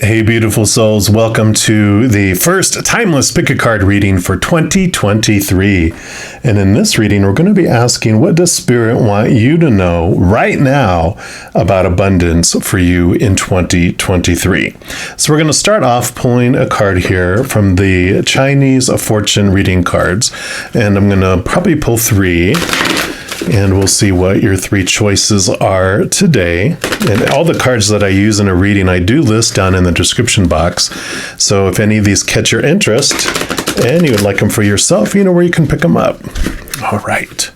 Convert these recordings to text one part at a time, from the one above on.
Hey, beautiful souls. Welcome to the first Timeless Pick a Card reading for 2023. And in this reading, we're going to be asking, what does Spirit want you to know right now about abundance for you in 2023? So we're going to start off pulling a card here from the Chinese fortune reading cards. And I'm going to probably pull three. And we'll see what your three choices are today. And all the cards that I use in a reading, I do list down in the description box. So if any of these catch your interest and you would like them for yourself, you know where you can pick them up. All right.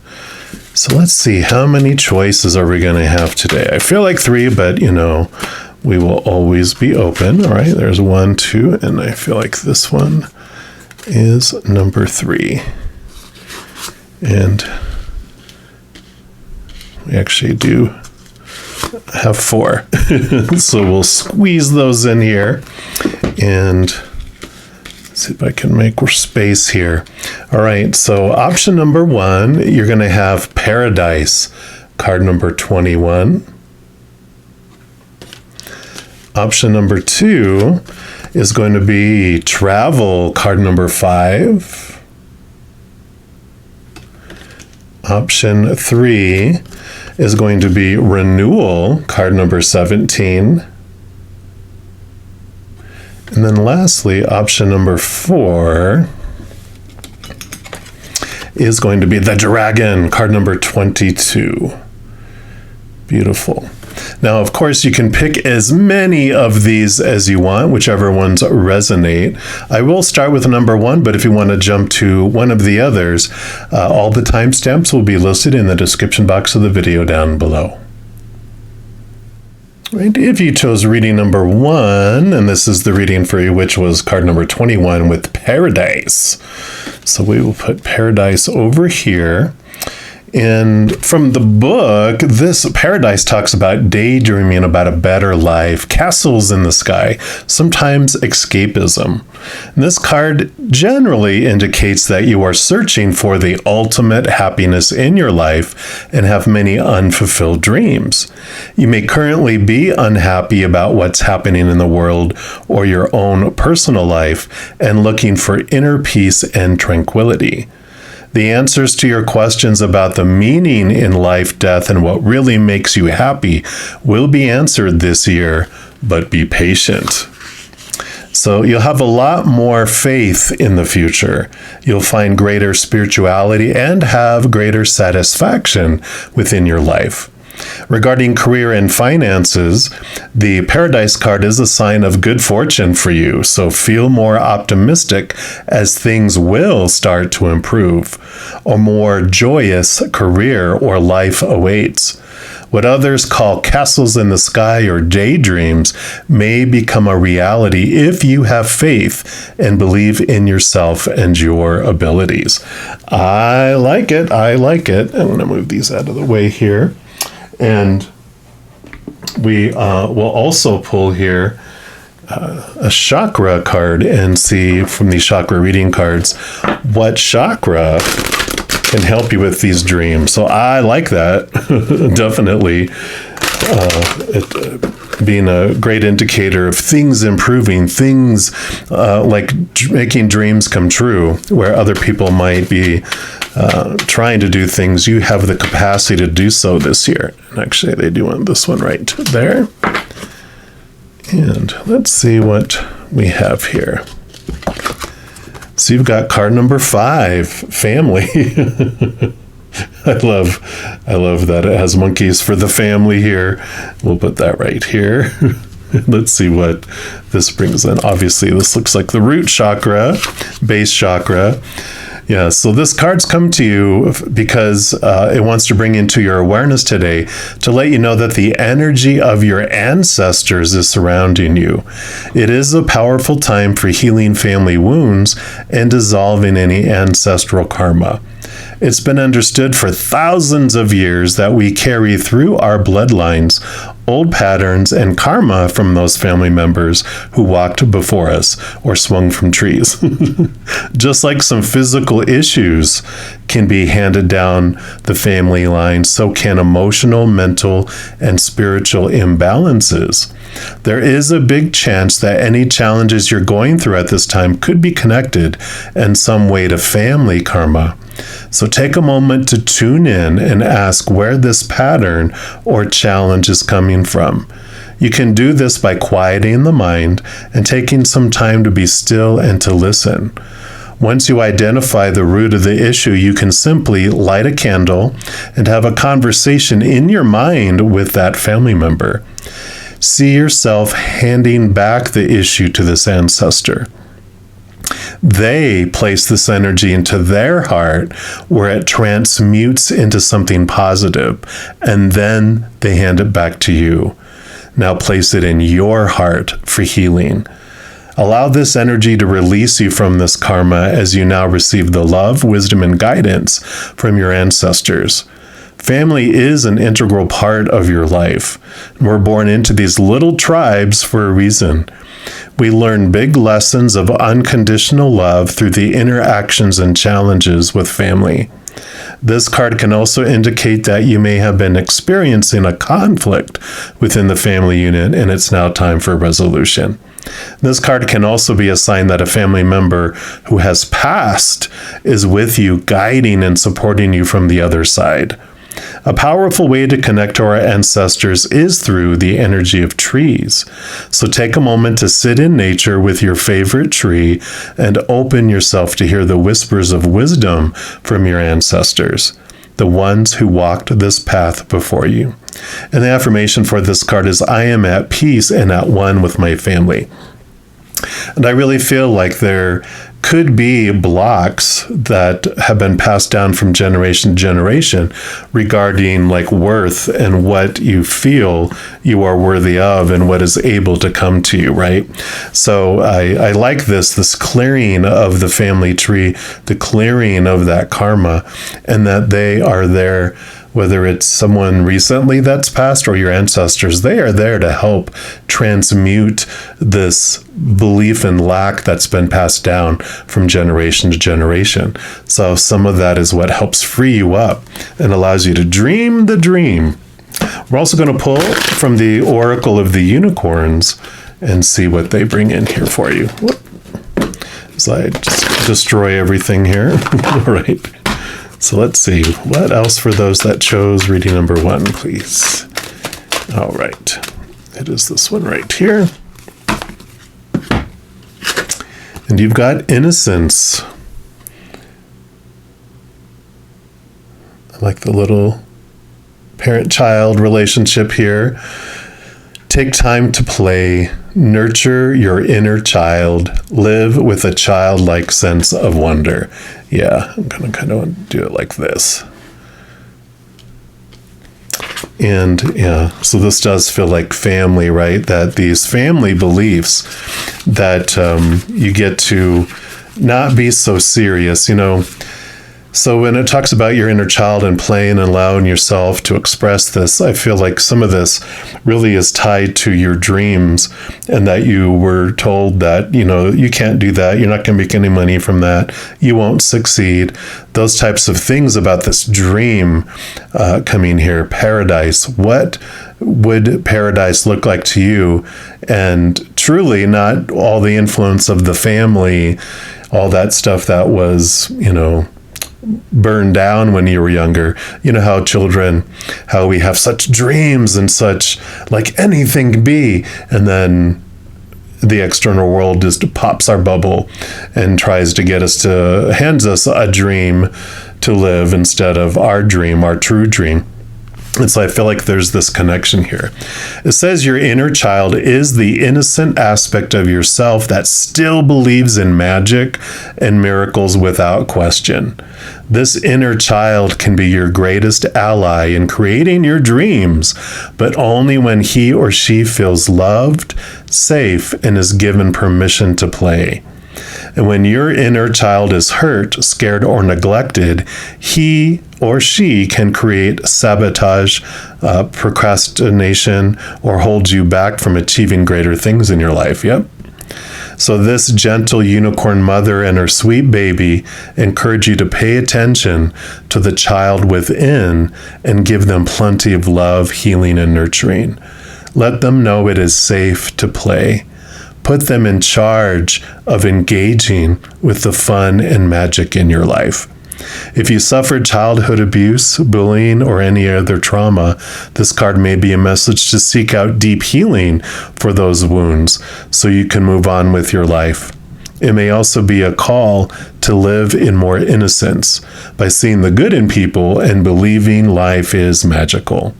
So let's see, how many choices are we going to have today? I feel like three, but we will always be open. All right, there's 1, 2, and I feel like this one is number 3. And we actually do have 4. So we'll squeeze those in here and see if I can make space here. All right, so option number 1, you're going to have Paradise, card number 21. Option number 2 is going to be Travel, card number 5. Option 3 is going to be Renewal, card number 17. And then lastly, option number 4 is going to be the Dragon, card number 22. Beautiful. Now, of course, you can pick as many of these as you want, whichever ones resonate. I will start with number 1, but if you want to jump to one of the others, all the timestamps will be listed in the description box of the video down below. Right, if you chose reading number 1, and this is the reading for you, which was card number 21 with Paradise. So we will put Paradise over here. And from the book, this Paradise talks about daydreaming about a better life, castles in the sky, sometimes escapism. And this card generally indicates that you are searching for the ultimate happiness in your life and have many unfulfilled dreams. You may currently be unhappy about what's happening in the world or your own personal life and looking for inner peace and tranquility. The answers to your questions about the meaning in life, death, and what really makes you happy will be answered this year, but be patient. So you'll have a lot more faith in the future. You'll find greater spirituality and have greater satisfaction within your life. Regarding career and finances, the Paradise card is a sign of good fortune for you, so feel more optimistic as things will start to improve. A more joyous career or life awaits. What others call castles in the sky or daydreams may become a reality if you have faith and believe in yourself and your abilities. I like it. I'm going to move these out of the way here. And we will also pull here a chakra card and see from these chakra reading cards what chakra can help you with these dreams. So I like that, definitely. It being a great indicator of things improving, things like making dreams come true, where other people might be trying to do things. You have the capacity to do so this year. And actually, they do want this one right there. And let's see what we have here. So you've got card number 5, family. I love that it has monkeys for the family here. We'll put that right here. Let's see what this brings in. Obviously, this looks like the root chakra, base chakra. Yeah, so this card's come to you because it wants to bring into your awareness today to let you know that the energy of your ancestors is surrounding you. It is a powerful time for healing family wounds and dissolving any ancestral karma. It's been understood for thousands of years that we carry through our bloodlines old patterns and karma from those family members who walked before us or swung from trees. Just like some physical issues can be handed down the family line, so can emotional, mental, and spiritual imbalances. There is a big chance that any challenges you're going through at this time could be connected in some way to family karma. So take a moment to tune in and ask where this pattern or challenge is coming from. You can do this by quieting the mind and taking some time to be still and to listen. Once you identify the root of the issue, you can simply light a candle and have a conversation in your mind with that family member. See yourself handing back the issue to this ancestor. They place this energy into their heart where it transmutes into something positive, and then they hand it back to you. Now place it in your heart for healing. Allow this energy to release you from this karma as you now receive the love, wisdom, and guidance from your ancestors. Family is an integral part of your life. We're born into these little tribes for a reason. We learn big lessons of unconditional love through the interactions and challenges with family. This card can also indicate that you may have been experiencing a conflict within the family unit, and it's now time for resolution. This card can also be a sign that a family member who has passed is with you, guiding and supporting you from the other side. A powerful way to connect to our ancestors is through the energy of trees. So take a moment to sit in nature with your favorite tree and open yourself to hear the whispers of wisdom from your ancestors, the ones who walked this path before you. And the affirmation for this card is, I am at peace and at one with my family. And I really feel like there could be blocks that have been passed down from generation to generation regarding like worth and what you feel you are worthy of and what is able to come to you, right? So I like this clearing of the family tree, the clearing of that karma, and that they are there. Whether it's someone recently that's passed or your ancestors, they are there to help transmute this belief and lack that's been passed down from generation to generation. So some of that is what helps free you up and allows you to dream the dream. We're also going to pull from the Oracle of the Unicorns and see what they bring in here for you. As I just destroy everything here. All right. So let's see, what else for those that chose reading number 1, please? All right, it is this one right here. And you've got innocence. I like the little parent-child relationship here. Take time to play, nurture your inner child, live with a childlike sense of wonder. Yeah, I'm going to kind of do it like this. And yeah, so this does feel like family, right? That these family beliefs that you get to not be so serious, you know. So when it talks about your inner child and playing and allowing yourself to express this, I feel like some of this really is tied to your dreams and that you were told that, you know, you can't do that. You're not going to make any money from that. You won't succeed. Those types of things about this dream coming here, paradise. What would paradise look like to you? And truly not all the influence of the family, all that stuff that was, you know, burned down when you were younger. You know how children, how we have such dreams and such, like anything can be, and then the external world just pops our bubble and tries to get us to, hands us a dream to live instead of our dream, our true dream. And so I feel like there's this connection here. It says your inner child is the innocent aspect of yourself that still believes in magic and miracles without question. This inner child can be your greatest ally in creating your dreams, but only when he or she feels loved, safe, and is given permission to play. And when your inner child is hurt, scared, or neglected, he or she can create sabotage, procrastination, or hold you back from achieving greater things in your life. Yep. So this gentle unicorn mother and her sweet baby encourage you to pay attention to the child within and give them plenty of love, healing, and nurturing. Let them know it is safe to play. Put them in charge of engaging with the fun and magic in your life. If you suffered childhood abuse, bullying, or any other trauma, this card may be a message to seek out deep healing for those wounds so you can move on with your life. It may also be a call to live in more innocence by seeing the good in people and believing life is magical.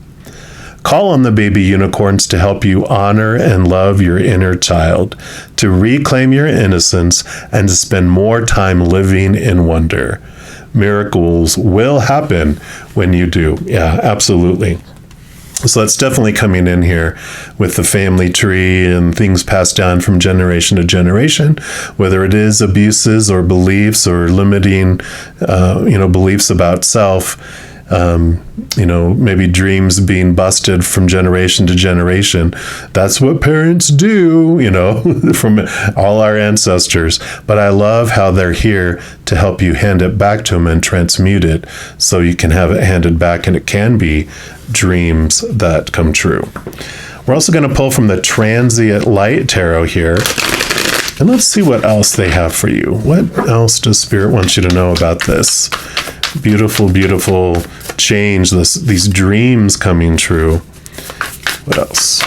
Call on the baby unicorns to help you honor and love your inner child, to reclaim your innocence, and to spend more time living in wonder. Miracles will happen when you do. Yeah, absolutely. So that's definitely coming in here with the family tree and things passed down from generation to generation, whether it is abuses or beliefs or limiting, beliefs about self. Maybe dreams being busted from generation to generation. That's what parents do, from all our ancestors. But I love how they're here to help you hand it back to them and transmute it so you can have it handed back, and it can be dreams that come true. We're also going to pull from the Transient Light Tarot here. And let's see what else they have for you. What else does Spirit want you to know about this? Beautiful, beautiful change, these dreams coming true. What else?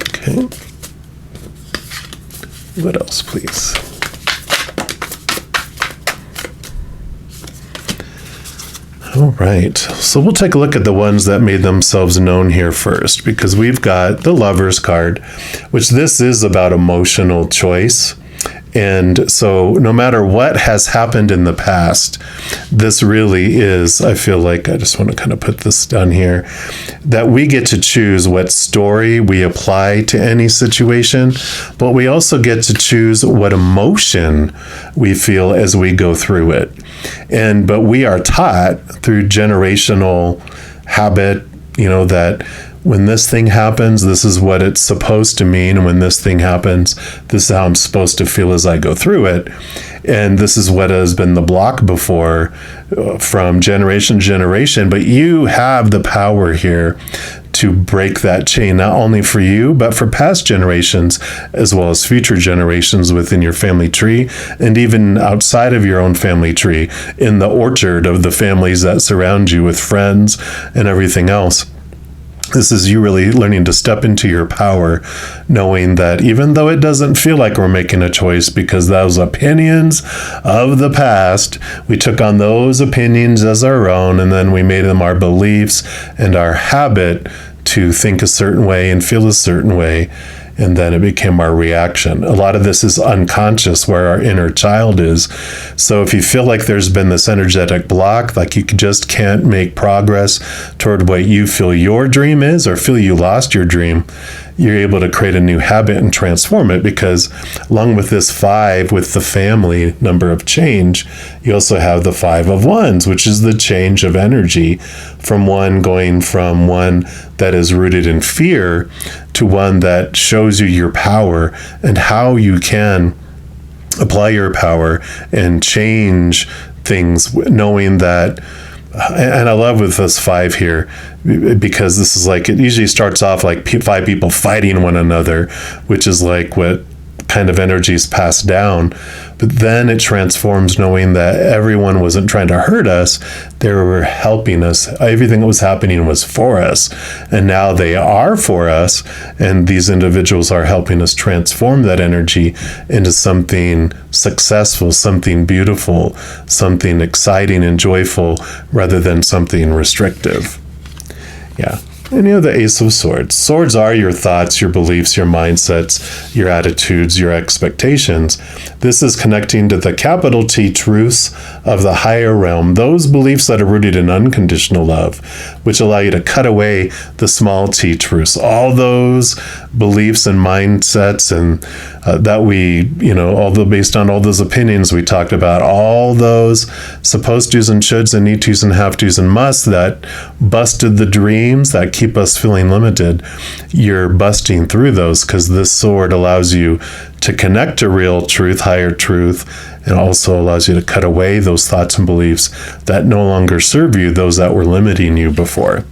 Okay. What else, please? All right. So we'll take a look at the ones that made themselves known here first, because we've got the Lover's card, which this is about emotional choice. And so no matter what has happened in the past, this really is, I feel like, I just want to kind of put this down here, that we get to choose what story we apply to any situation, but we also get to choose what emotion we feel as we go through it. But we are taught through generational habit, that when this thing happens, this is what it's supposed to mean. And when this thing happens, this is how I'm supposed to feel as I go through it. And this is what has been the block before from generation to generation. But you have the power here to break that chain, not only for you, but for past generations, as well as future generations within your family tree, and even outside of your own family tree, in the orchard of the families that surround you with friends and everything else. This is you really learning to step into your power, knowing that even though it doesn't feel like we're making a choice, because those opinions of the past, we took on those opinions as our own, and then we made them our beliefs and our habit to think a certain way and feel a certain way. And then it became our reaction. A lot of this is unconscious, where our inner child is. So if you feel like there's been this energetic block, like you just can't make progress toward what you feel your dream is, or feel you lost your dream, you're able to create a new habit and transform it, because along with this 5 with the family number of change, you also have the 5 of Wands, which is the change of energy from one going from one that is rooted in fear to one that shows you your power and how you can apply your power and change things, knowing that. And I love with this 5 here, because this is like, it usually starts off like 5 people fighting one another, which is like what kind of energy is passed down. But then it transforms, knowing that everyone wasn't trying to hurt us. They were helping us. Everything that was happening was for us. And now they are for us. And these individuals are helping us transform that energy into something successful, something beautiful, something exciting and joyful, rather than something restrictive. Yeah. And you have the Ace of Swords. Swords are your thoughts, your beliefs, your mindsets, your attitudes, your expectations. This is connecting to the capital T truths of the higher realm, those beliefs that are rooted in unconditional love, which allow you to cut away the small t truths. All those beliefs and mindsets and that we, based on all those opinions we talked about, all those supposed to's and shoulds and need to's and have to's and musts that busted the dreams that keep us feeling limited. You're busting through those because this sword allows you to connect to real truth, higher truth, and also allows you to cut away those thoughts and beliefs that no longer serve you, those that were limiting you before.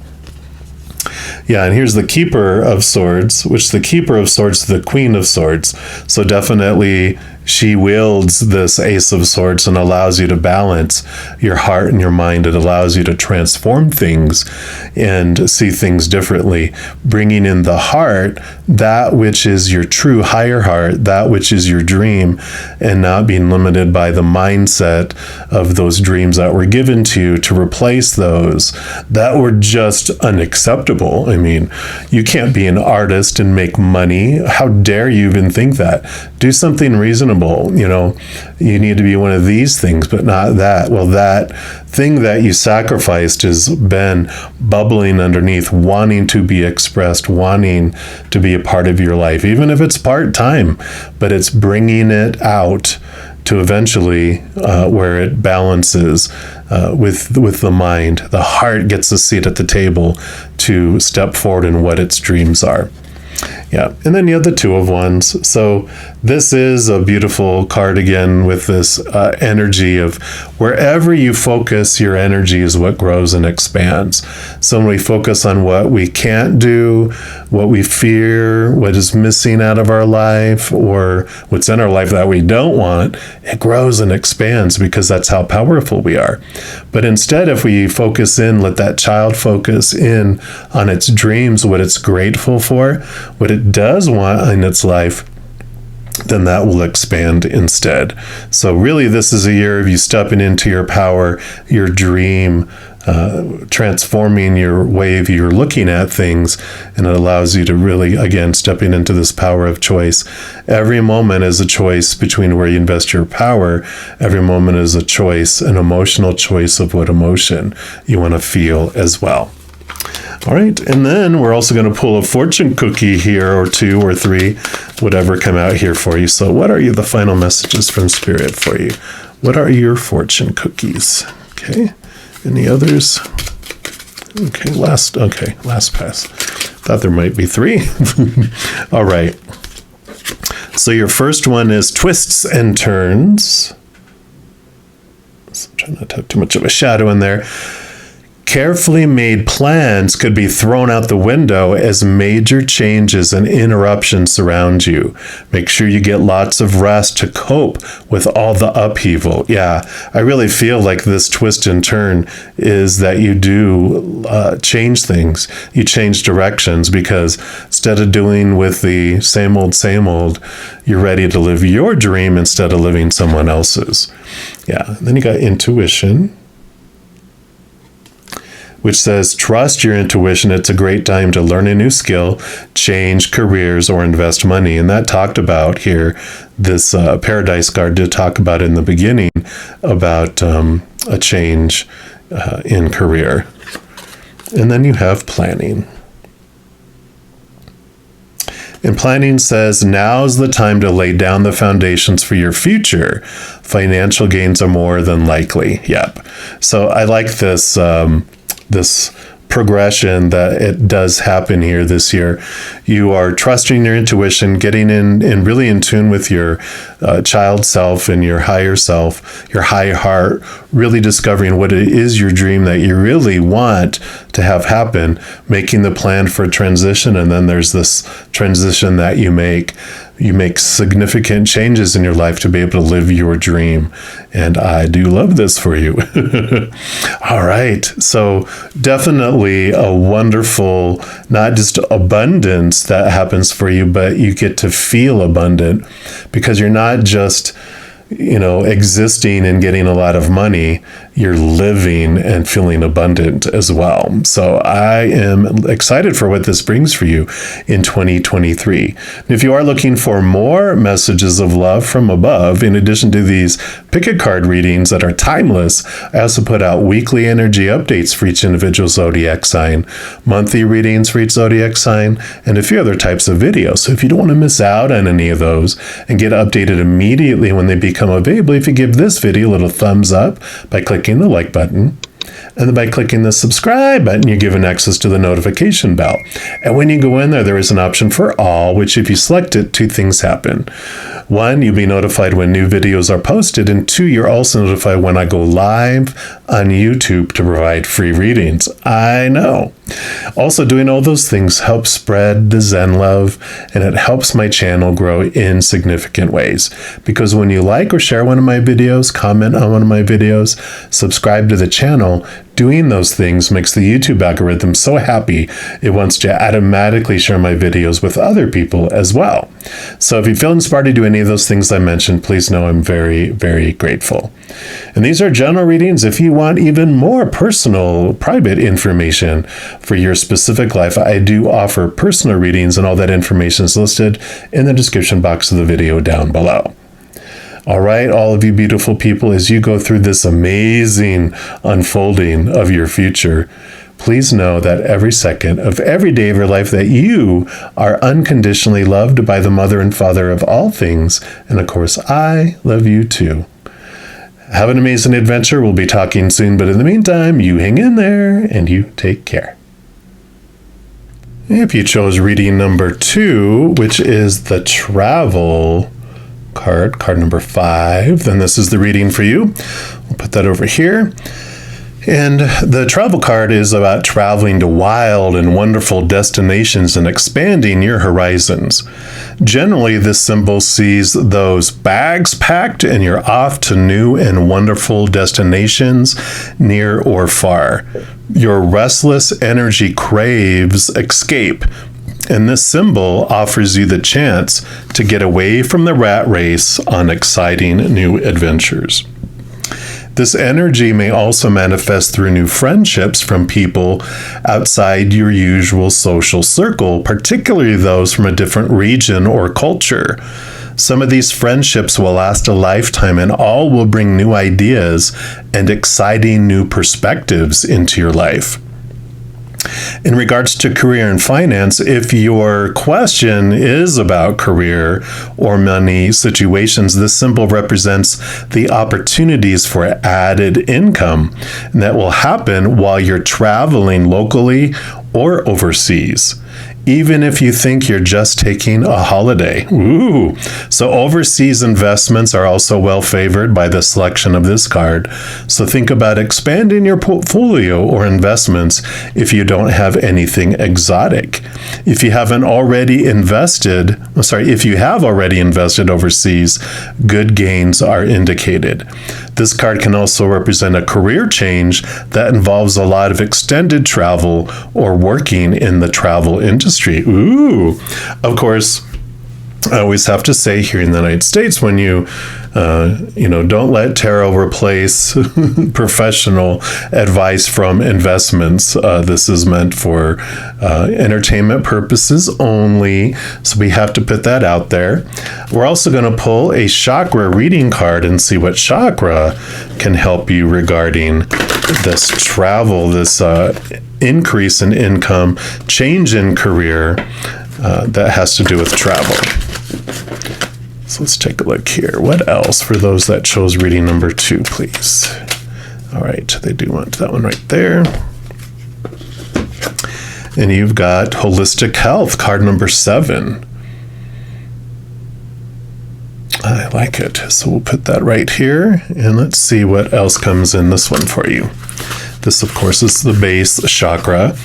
Yeah, and here's the Keeper of Swords, which the Keeper of Swords is the Queen of Swords. So definitely she wields this Ace of Swords and allows you to balance your heart and your mind. It allows you to transform things and see things differently, bringing in the heart, that which is your true higher heart, that which is your dream, and not being limited by the mindset of those dreams that were given to you to replace those that were just unacceptable. I mean, you can't be an artist and make money. How dare you even think that? Do something reasonable. You need to be one of these things, but not that. Well, that thing that you sacrificed has been bubbling underneath, wanting to be expressed, wanting to be a part of your life, even if it's part-time, but it's bringing it out to eventually where it balances with the mind. The heart gets a seat at the table to step forward in what its dreams are. Yeah, and then you have the Two of Wands. So this is a beautiful card again with this energy of wherever you focus, your energy is what grows and expands. So when we focus on what we can't do, what we fear, what is missing out of our life, or what's in our life that we don't want, it grows and expands because that's how powerful we are. But instead, if we focus in, let that child focus in on its dreams, what it's grateful for, what it does want in its life, then that will expand instead. So really, this is a year of you stepping into your power, your dream, transforming your way of you're looking at things, and it allows you to really, again, stepping into this power of choice. Every moment is a choice between where you invest your power. Every moment is a choice, an emotional choice of what emotion you want to feel as well. All right, and then we're also going to pull a fortune cookie here, or two or three, whatever come out here for you. So what are the final messages from Spirit for you? What are your fortune cookies? Okay, any others? Okay, last pass. Thought there might be three. All right. So your first one is twists and turns. So I'm trying not to have too much of a shadow in there. Carefully made plans could be thrown out the window as major changes and interruptions surround you. Make sure you get lots of rest to cope with all the upheaval. Yeah, I really feel like this twist and turn is that you do change things. You change directions because instead of doing with the same old, you're ready to live your dream instead of living someone else's. Yeah, and then you got intuition, which says, trust your intuition. It's a great time to learn a new skill, change careers, or invest money. And that talked about here, this Paradise card did talk about in the beginning about a change in career. And then you have planning. And planning says, now's the time to lay down the foundations for your future. Financial gains are more than likely. Yep. So I like this this progression that it does happen here this year. You are trusting your intuition, getting in and really in tune with your child self and your higher self, your high heart, really discovering what it is your dream that you really want to have happen, making the plan for transition. And then there's this transition that you make. You make significant changes in your life to be able to live your dream. And I do love this for you. All right. So definitely a wonderful, not just abundance that happens for you, but you get to feel abundant because you're not just existing and getting a lot of money, you're living and feeling abundant as well. So I am excited for what this brings for you in 2023. If you are looking for more messages of love from above, in addition to these pick a card readings that are timeless, I also put out weekly energy updates for each individual zodiac sign, monthly readings for each zodiac sign, and a few other types of videos. So if you don't want to miss out on any of those and get updated immediately when they become available, if you give this video a little thumbs up by clicking the like button, and then by clicking the subscribe button, you're given access to the notification bell. And when you go in there is an option for all, which if you select it, two things happen. One, you'll be notified when new videos are posted, and two, you're also notified when I go live on YouTube to provide free readings. I know. Also, doing all those things helps spread the Zen love, and it helps my channel grow in significant ways. Because when you like or share one of my videos, comment on one of my videos, subscribe to the channel, doing those things makes the YouTube algorithm so happy it wants to automatically share my videos with other people as well. So if you feel inspired to do any of those things I mentioned, please know I'm very, very grateful. And these are general readings. If you want even more personal, private information for your specific life, I do offer personal readings, and all that information is listed in the description box of the video down below. All right, all of you beautiful people, as you go through this amazing unfolding of your future, please know that every second of every day of your life that you are unconditionally loved by the Mother and Father of all things. And of course, I love you too. Have an amazing adventure. We'll be talking soon, but in the meantime, you hang in there and you take care. If you chose reading number 2, which is the travel card number 5, then this is the reading for you. We'll put that over here. And the travel card is about traveling to wild and wonderful destinations and expanding your horizons. Generally, this symbol sees those bags packed and you're off to new and wonderful destinations, near or far. Your restless energy craves escape, and this symbol offers you the chance to get away from the rat race on exciting new adventures. This energy may also manifest through new friendships from people outside your usual social circle, particularly those from a different region or culture. Some of these friendships will last a lifetime, and all will bring new ideas and exciting new perspectives into your life. In regards to career and finance, if your question is about career or money situations, this symbol represents the opportunities for added income, and that will happen while you're traveling locally or overseas, even if you think you're just taking a holiday. Ooh. So overseas investments are also well favored by the selection of this card. So think about expanding your portfolio or investments if you don't have anything exotic. If you have already invested overseas, good gains are indicated. This card can also represent a career change that involves a lot of extended travel or working in the travel industry. Ooh, of course, I always have to say here in the United States, when you don't let tarot replace professional advice from investments. This is meant for entertainment purposes only, so we have to put that out there. We're also going to pull a chakra reading card and see what chakra can help you regarding this travel, this increase in income, change in career that has to do with travel. So let's take a look here. What else for those that chose reading number 2, please? All right, they do want that one right there. And you've got holistic health, card number 7. I like it. So we'll put that right here. And let's see what else comes in this one for you. This, of course, is the base chakra.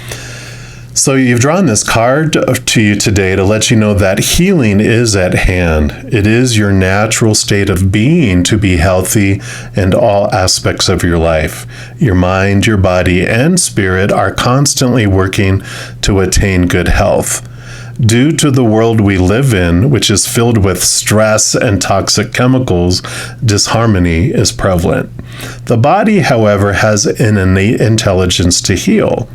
So you've drawn this card to you today to let you know that healing is at hand. It is your natural state of being to be healthy in all aspects of your life. Your mind, your body, and spirit are constantly working to attain good health. Due to the world we live in, which is filled with stress and toxic chemicals, disharmony is prevalent. The body, however, has an innate intelligence to heal.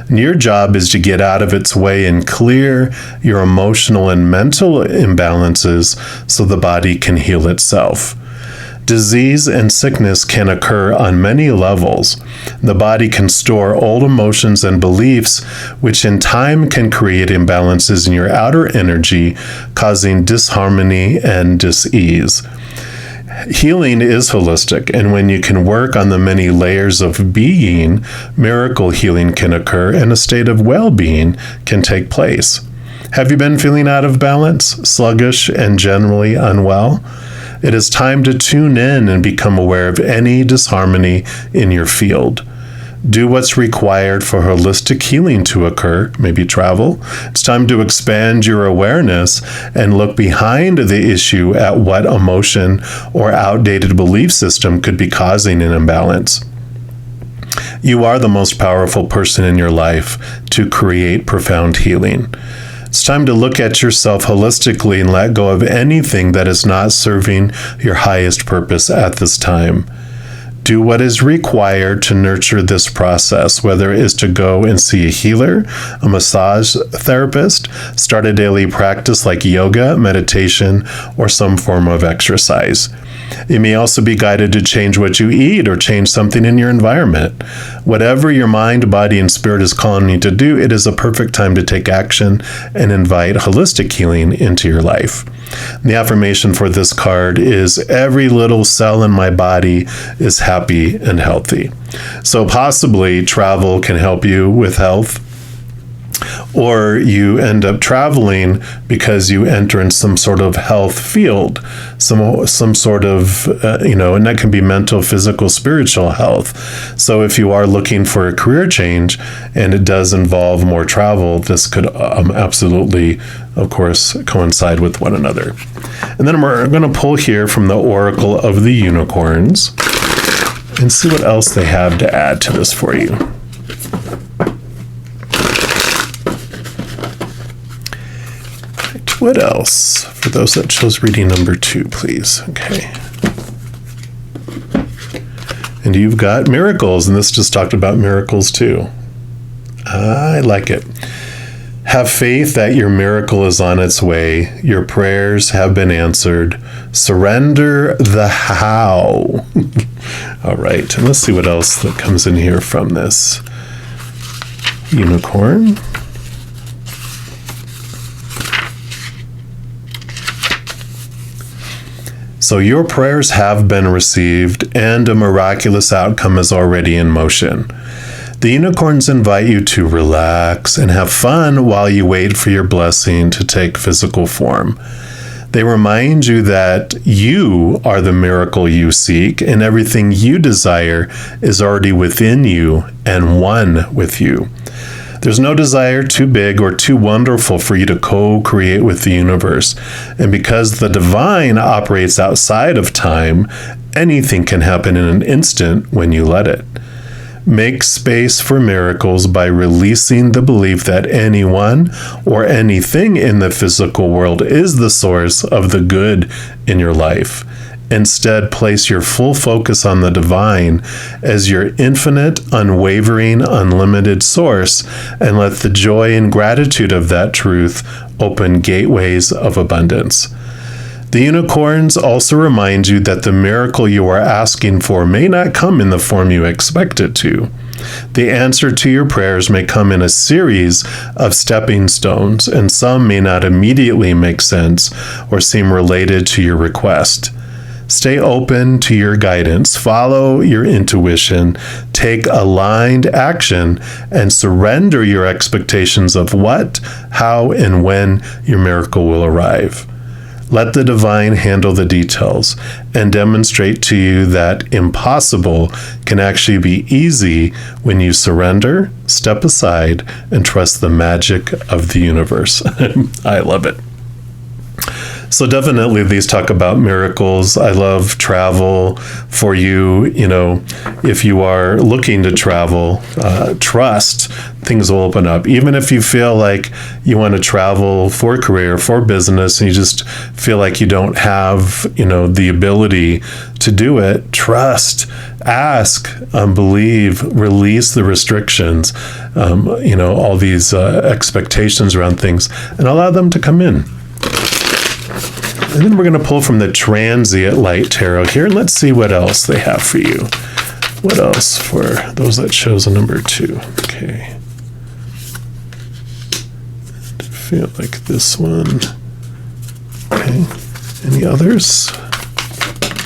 And your job is to get out of its way and clear your emotional and mental imbalances so the body can heal itself. Disease and sickness can occur on many levels. The body can store old emotions and beliefs, which in time can create imbalances in your outer energy, causing disharmony and dis-ease. Healing is holistic, and when you can work on the many layers of being, miracle healing can occur and a state of well-being can take place. Have you been feeling out of balance, sluggish, and generally unwell? It is time to tune in and become aware of any disharmony in your field. Do what's required for holistic healing to occur, maybe travel. It's time to expand your awareness and look behind the issue at what emotion or outdated belief system could be causing an imbalance. You are the most powerful person in your life to create profound healing. It's time to look at yourself holistically and let go of anything that is not serving your highest purpose at this time. Do what is required to nurture this process, whether it is to go and see a healer, a massage therapist, start a daily practice like yoga, meditation, or some form of exercise. You may also be guided to change what you eat or change something in your environment. Whatever your mind, body, and spirit is calling you to do, it is a perfect time to take action and invite holistic healing into your life. The affirmation for this card is, every little cell in my body is happy and healthy. So possibly travel can help you with health, or you end up traveling because you enter in some sort of health field, some sort of, and that can be mental, physical, spiritual health. So if you are looking for a career change and it does involve more travel, this could absolutely, of course, coincide with one another. And then we're going to pull here from the Oracle of the Unicorns and see what else they have to add to this for you. What else? For those that chose reading number 2, please. Okay. And you've got miracles, and this just talked about miracles too. I like it. Have faith that your miracle is on its way. Your prayers have been answered. Surrender the how. All right, and let's see what else that comes in here from this unicorn. So your prayers have been received, and a miraculous outcome is already in motion. The unicorns invite you to relax and have fun while you wait for your blessing to take physical form. They remind you that you are the miracle you seek, and everything you desire is already within you and one with you. There's no desire too big or too wonderful for you to co-create with the universe. And because the divine operates outside of time, anything can happen in an instant when you let it. Make space for miracles by releasing the belief that anyone or anything in the physical world is the source of the good in your life. Instead, place your full focus on the divine as your infinite, unwavering, unlimited source, and let the joy and gratitude of that truth open gateways of abundance. The unicorns also remind you that the miracle you are asking for may not come in the form you expect it to. The answer to your prayers may come in a series of stepping stones, and some may not immediately make sense or seem related to your request. Stay open to your guidance, follow your intuition, take aligned action, and surrender your expectations of what, how, and when your miracle will arrive. Let the divine handle the details and demonstrate to you that impossible can actually be easy when you surrender, step aside, and trust the magic of the universe. I love it. So definitely these talk about miracles. I love travel for you. If you are looking to travel, trust things will open up. Even if you feel like you want to travel for career, for business, and you just feel like you don't have, the ability to do it, trust, ask, believe, release the restrictions, all these expectations around things, and allow them to come in. And then we're going to pull from the Transient Light Tarot here, and let's see what else they have for you. What else for those that chose a number 2? Okay. I feel like this one. Okay. Any others?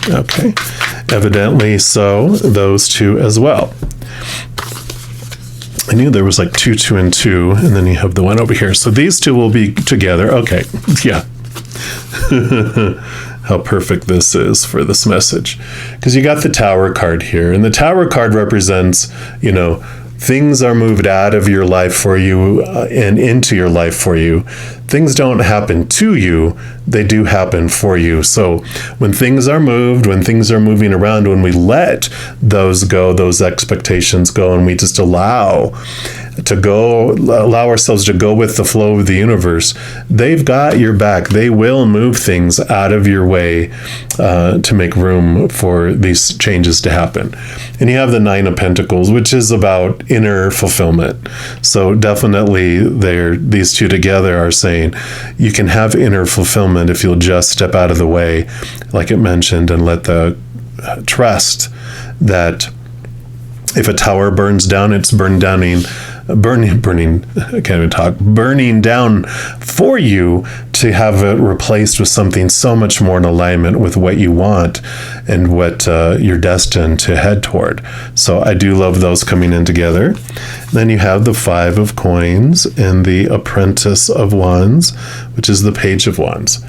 Okay. Evidently so, those 2 as well. I knew there was like 2, 2, and 2, and then you have the one over here. So these 2 will be together. Okay. Yeah. How perfect this is for this message, because you got the Tower card here, and the Tower card represents, things are moved out of your life for you and into your life for you. Things don't happen to you, they do happen for you. So when things are moved, when things are moving around, when we let those go, those expectations go, and we just allow ourselves to go with the flow of the universe, they've got your back. They will move things out of your way to make room for these changes to happen. And you have the 9 of Pentacles, which is about inner fulfillment. So definitely these 2 together are saying you can have inner fulfillment if you'll just step out of the way, like it mentioned, and let the trust that if a tower burns down, it's burning down for you to have it replaced with something so much more in alignment with what you want and what you're destined to head toward. So I do love those coming in together. Then you have the 5 of Coins and the Apprentice of Wands, which is the Page of Wands.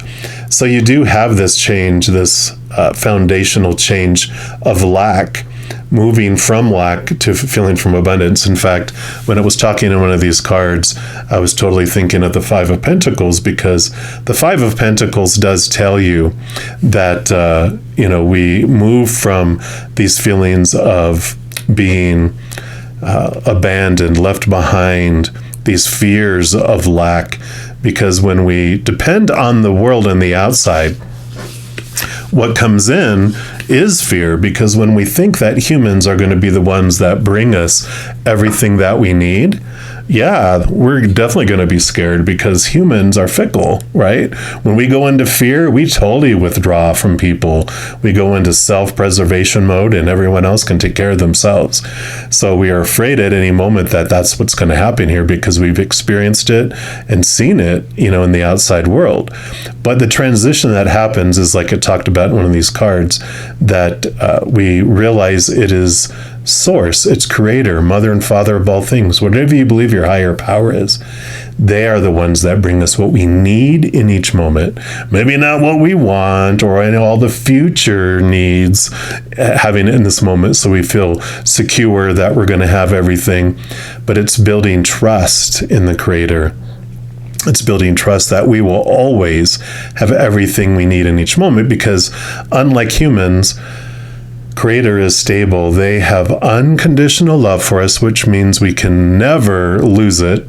So you do have this change, this foundational change of lack, moving from lack to feeling from abundance. In fact, when I was talking in one of these cards, I was totally thinking of the 5 of Pentacles, because the 5 of Pentacles does tell you that, we move from these feelings of being abandoned, left behind, these fears of lack, because when we depend on the world and the outside, what comes in is fear, because when we think that humans are going to be the ones that bring us everything that we need, we're definitely going to be scared, because humans are fickle, right? When we go into fear, we totally withdraw from people. We go into self-preservation mode, and everyone else can take care of themselves. So we are afraid at any moment that that's what's going to happen here, because we've experienced it and seen it, in the outside world. But the transition that happens is, like it talked about in one of these cards, that we realize it is source, it's creator, mother and father of all things, whatever you believe your higher power is. They are the ones that bring us what we need in each moment. Maybe not what we want or all the future needs, having it in this moment so we feel secure that we're going to have everything. But it's building trust in the creator. It's building trust that we will always have everything we need in each moment, because unlike humans, Creator is stable. They have unconditional love for us, which means we can never lose it,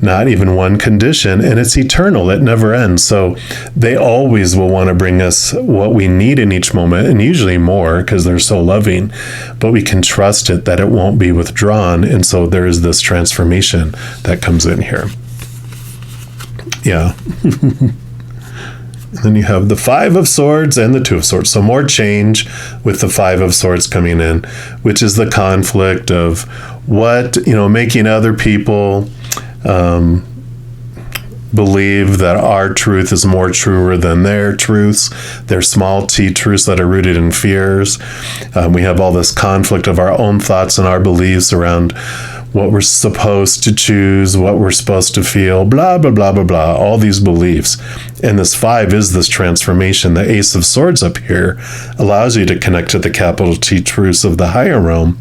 not even one condition, and it's eternal. It never ends. So they always will want to bring us what we need in each moment, and usually more, because they're so loving, but we can trust it that it won't be withdrawn. And so there is this transformation that comes in here. Yeah. And then you have the 5 of Swords and the 2 of Swords. So more change with the 5 of Swords coming in, which is the conflict of what, making other people believe that our truth is more truer than their truths, their small t truths that are rooted in fears. We have all this conflict of our own thoughts and our beliefs around what we're supposed to choose, what we're supposed to feel, blah, blah, blah, blah, blah, all these beliefs. And this 5 is this transformation. The Ace of Swords up here allows you to connect to the capital T truths of the higher realm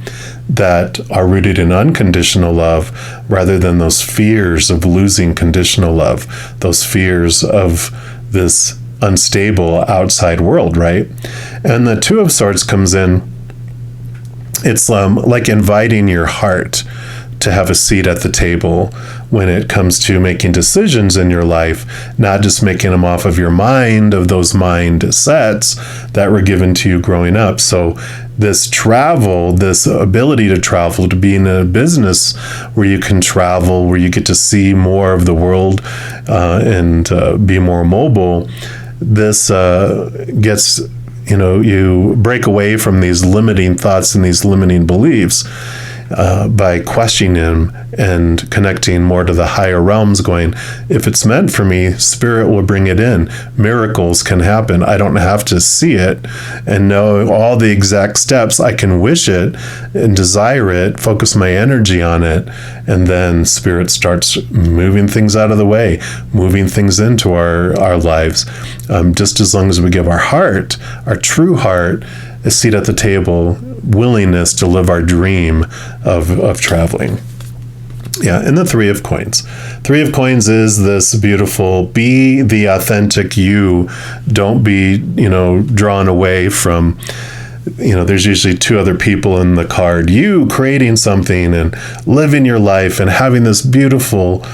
that are rooted in unconditional love, rather than those fears of losing conditional love, those fears of this unstable outside world, right? And the Two of Swords comes in. It's like inviting your heart to have a seat at the table when it comes to making decisions in your life, not just making them off of your mind, of those mind sets that were given to you growing up. So this travel, this ability to travel, to be in a business where you can travel, where you get to see more of the world and be more mobile, this gets, you break away from these limiting thoughts and these limiting beliefs by questioning him and connecting more to the higher realms, going, if it's meant for me, spirit will bring it in. Miracles can happen. I don't have to see it and know all the exact steps. I can wish it and desire it, focus my energy on it, and then spirit starts moving things out of the way, moving things into our lives. Just as long as we give our heart, our true heart, a seat at the table, willingness to live our dream of traveling. Yeah, and the Three of Coins. Three of Coins is this beautiful, be the authentic you. Don't be, drawn away from, there's usually two other people in the card. You creating something and living your life and having this beautiful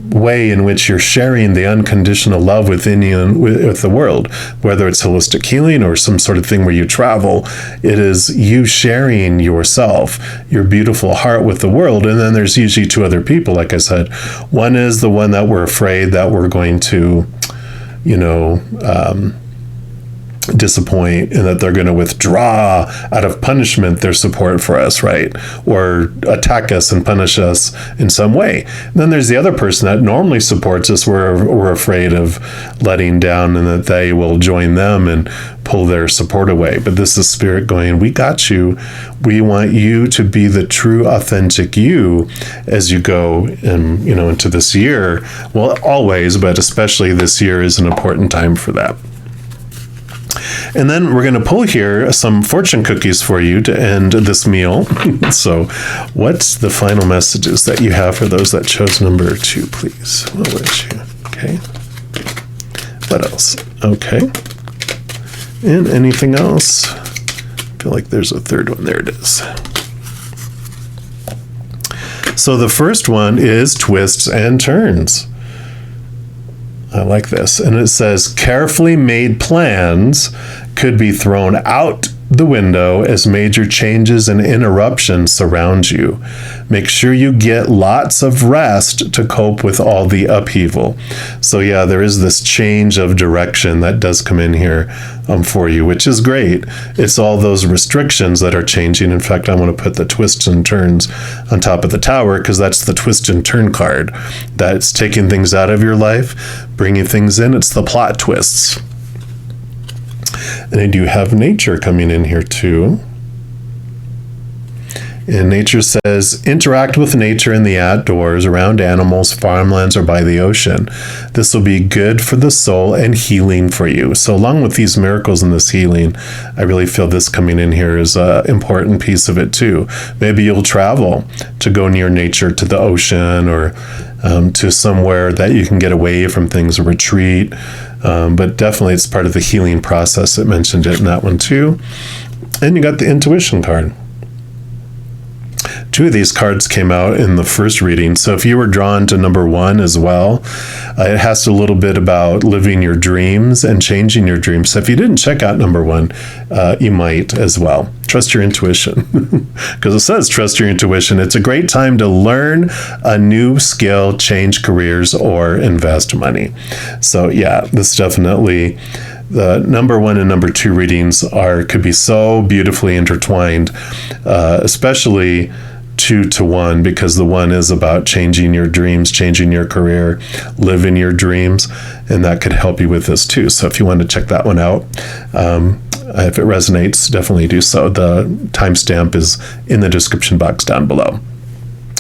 way in which you're sharing the unconditional love within you and with the world, whether it's holistic healing or some sort of thing where you travel. It is you sharing yourself, your beautiful heart with the world. And then there's usually two other people, like I said. One is the one that we're afraid that we're going to, disappoint, and that they're going to withdraw out of punishment their support for us, right? Or attack us and punish us in some way. And then there's the other person that normally supports us. We're afraid of letting down and that they will join them and pull their support away. But this is spirit going, we got you. We want you to be the true, authentic you as you go into this year. Well, always, but especially this year is an important time for that. And then we're going to pull here some fortune cookies for you to end this meal. So what's the final messages that you have for those that chose number 2, please? We'll let you. Okay. What else? Okay. And anything else? I feel like there's a third one. There it is. So the first one is twists and turns. I like this. And it says, carefully made plans could be thrown out the window as major changes and interruptions surround you. Make sure you get lots of rest to cope with all the upheaval. So yeah, there is this change of direction that does come in here for you, which is great. It's all those restrictions that are changing. In fact, I want to put the twists and turns on top of the tower because that's the twist and turn card. That's taking things out of your life, bringing things in. It's the plot twists. And I do have nature coming in here too. And nature says, interact with nature in the outdoors, around animals, farmlands, or by the ocean. This will be good for the soul and healing for you. So along with these miracles and this healing, I really feel this coming in here is an important piece of it too. Maybe you'll travel to go near nature, to the ocean, or to somewhere that you can get away from things, a retreat. But definitely it's part of the healing process. It mentioned it in that one too. And you got the intuition card. 2 of these cards came out in the first reading. So if you were drawn to number 1 as well, it has a little bit about living your dreams and changing your dreams. So if you didn't check out number 1, you might as well. Trust your intuition. Because it says trust your intuition. It's a great time to learn a new skill, change careers, or invest money. So yeah, this definitely... The number 1 and number 2 readings could be so beautifully intertwined, especially 2 to 1, because the 1 is about changing your dreams, changing your career, living your dreams, and that could help you with this too. So if you want to check that one out, if it resonates, definitely do so. The timestamp is in the description box down below.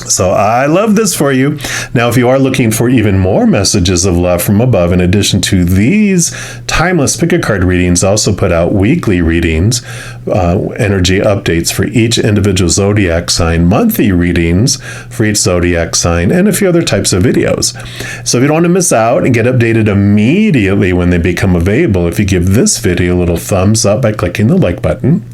So I love this for you. Now, if you are looking for even more messages of love from above, in addition to these timeless pick-a-card readings, I also put out weekly readings, energy updates for each individual zodiac sign, monthly readings for each zodiac sign, and a few other types of videos. So if you don't want to miss out and get updated immediately when they become available, if you give this video a little thumbs up by clicking the like button,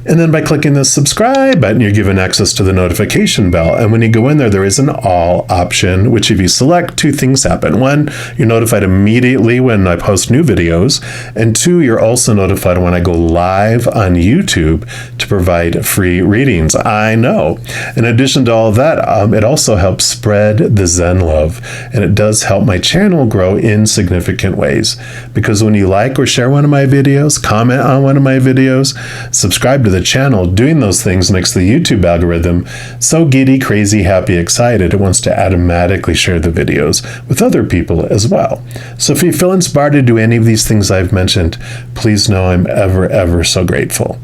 and then by clicking the subscribe button, you're given access to the notification bell. And when you go in there, there is an all option, which if you select, two things happen. One, you're notified immediately when I post new videos. And two, you're also notified when I go live on YouTube to provide free readings. I know. In addition to all of that, it also helps spread the Zen love. And it does help my channel grow in significant ways. Because when you like or share one of my videos, comment on one of my videos, subscribe to the channel, doing those things makes the YouTube algorithm so giddy, crazy, happy, excited, it wants to automatically share the videos with other people as well. So if you feel inspired to do any of these things I've mentioned, please know I'm ever so grateful.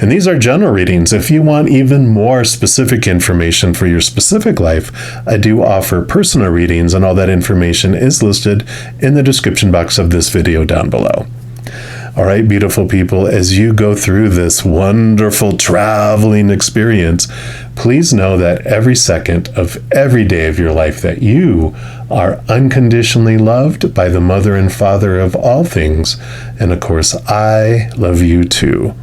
And these are general readings. If you want even more specific information for your specific life, I do offer personal readings, and all that information is listed in the description box of this video down below. All right, beautiful people, as you go through this wonderful traveling experience, please know that every second of every day of your life that you are unconditionally loved by the Mother and Father of all things. And of course, I love you too.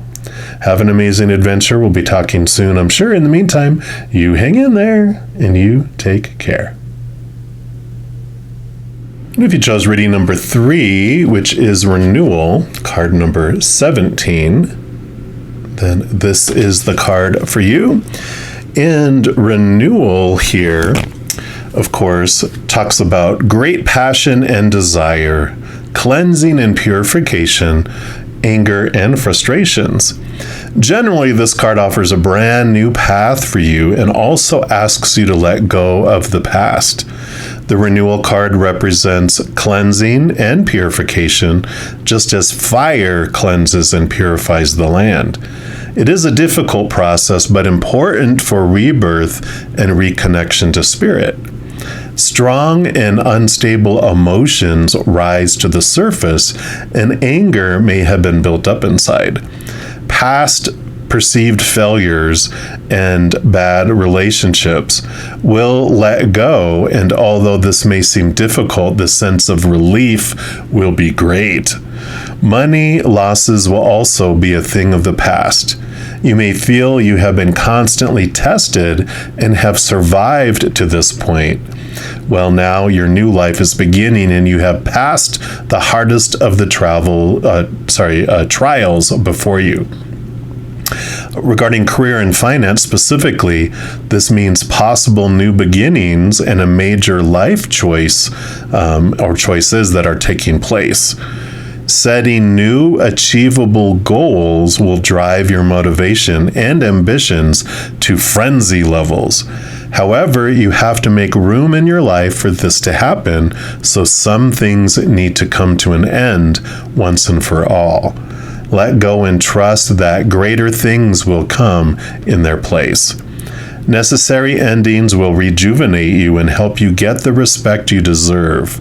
Have an amazing adventure. We'll be talking soon, I'm sure. In the meantime, you hang in there and you take care. And if you chose reading number 3, which is Renewal, card number 17, then this is the card for you. And Renewal here, of course, talks about great passion and desire, cleansing and purification, anger and frustrations. Generally, this card offers a brand new path for you and also asks you to let go of the past. The Renewal card represents cleansing and purification, just as fire cleanses and purifies the land. It is a difficult process, but important for rebirth and reconnection to spirit. Strong and unstable emotions rise to the surface, and anger may have been built up inside. Past perceived failures and bad relationships will let go, and although this may seem difficult, the sense of relief will be great. Money losses will also be a thing of the past. You may feel you have been constantly tested and have survived to this point. Well, now your new life is beginning, and you have passed the hardest of the trials before you. Regarding career and finance specifically, this means possible new beginnings and a major life choice or choices that are taking place. Setting new achievable goals will drive your motivation and ambitions to frenzy levels. However, you have to make room in your life for this to happen, so some things need to come to an end once and for all. Let go and trust that greater things will come in their place. Necessary endings will rejuvenate you and help you get the respect you deserve.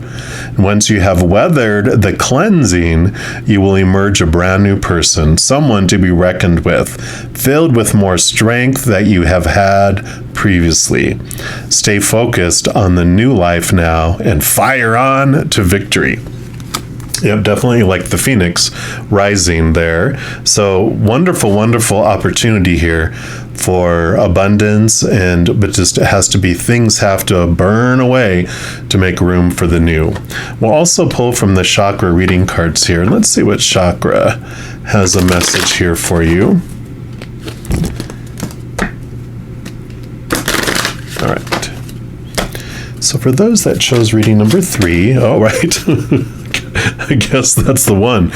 Once you have weathered the cleansing, you will emerge a brand new person, someone to be reckoned with, filled with more strength that you have had previously. Stay focused on the new life now and fire on to victory. Yep, definitely like the phoenix rising there. So wonderful, wonderful opportunity here for abundance, but just it has to be, things have to burn away to make room for the new. We'll also pull from the chakra reading cards here. Let's see what chakra has a message here for you. All right. So for those that chose reading number 3, oh, right. I guess that's the one.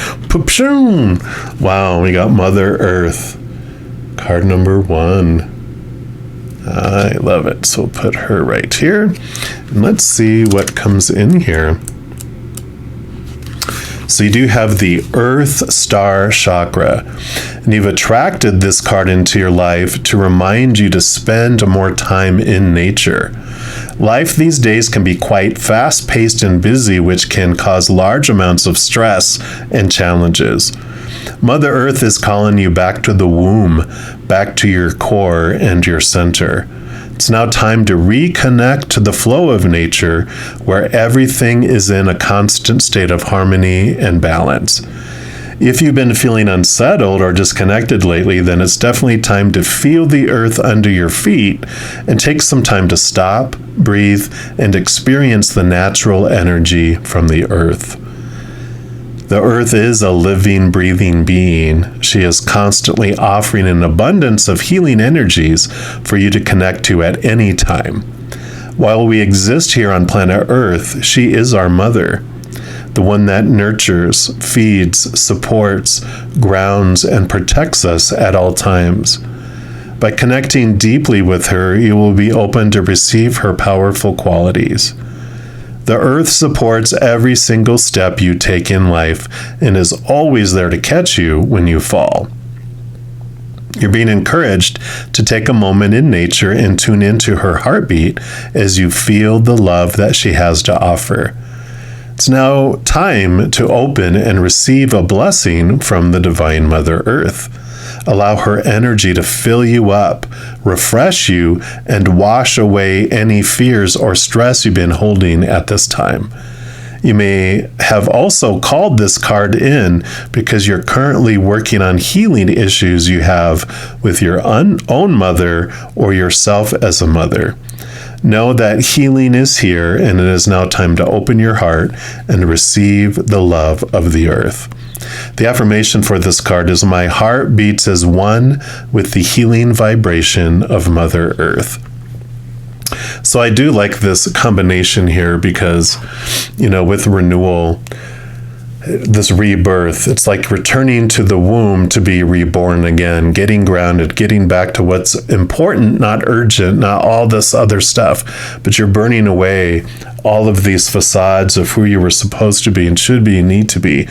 Wow, we got Mother Earth. Card number 1. I love it. So we'll put her right here. And let's see what comes in here. So you do have the Earth Star Chakra, and you've attracted this card into your life to remind you to spend more time in nature. Life these days can be quite fast-paced and busy, which can cause large amounts of stress and challenges. Mother Earth is calling you back to the womb, back to your core and your center. It's now time to reconnect to the flow of nature, where everything is in a constant state of harmony and balance. If you've been feeling unsettled or disconnected lately, then it's definitely time to feel the earth under your feet and take some time to stop, breathe, and experience the natural energy from the earth. The earth is a living, breathing being. She is constantly offering an abundance of healing energies for you to connect to at any time. While we exist here on planet Earth, she is our mother, the one that nurtures, feeds, supports, grounds, and protects us at all times. By connecting deeply with her, you will be open to receive her powerful qualities. The earth supports every single step you take in life and is always there to catch you when you fall. You're being encouraged to take a moment in nature and tune into her heartbeat as you feel the love that she has to offer. It's now time to open and receive a blessing from the Divine Mother Earth. Allow her energy to fill you up, refresh you, and wash away any fears or stress you've been holding at this time. You may have also called this card in because you're currently working on healing issues you have with your own mother or yourself as a mother. Know that healing is here, and it is now time to open your heart and receive the love of the earth. The affirmation for this card is, "My heart beats as one with the healing vibration of Mother Earth." So I do like this combination here because, with renewal, this rebirth, it's like returning to the womb to be reborn again, getting grounded, getting back to what's important, not urgent, not all this other stuff, but you're burning away all of these facades of who you were supposed to be and should be and need to be.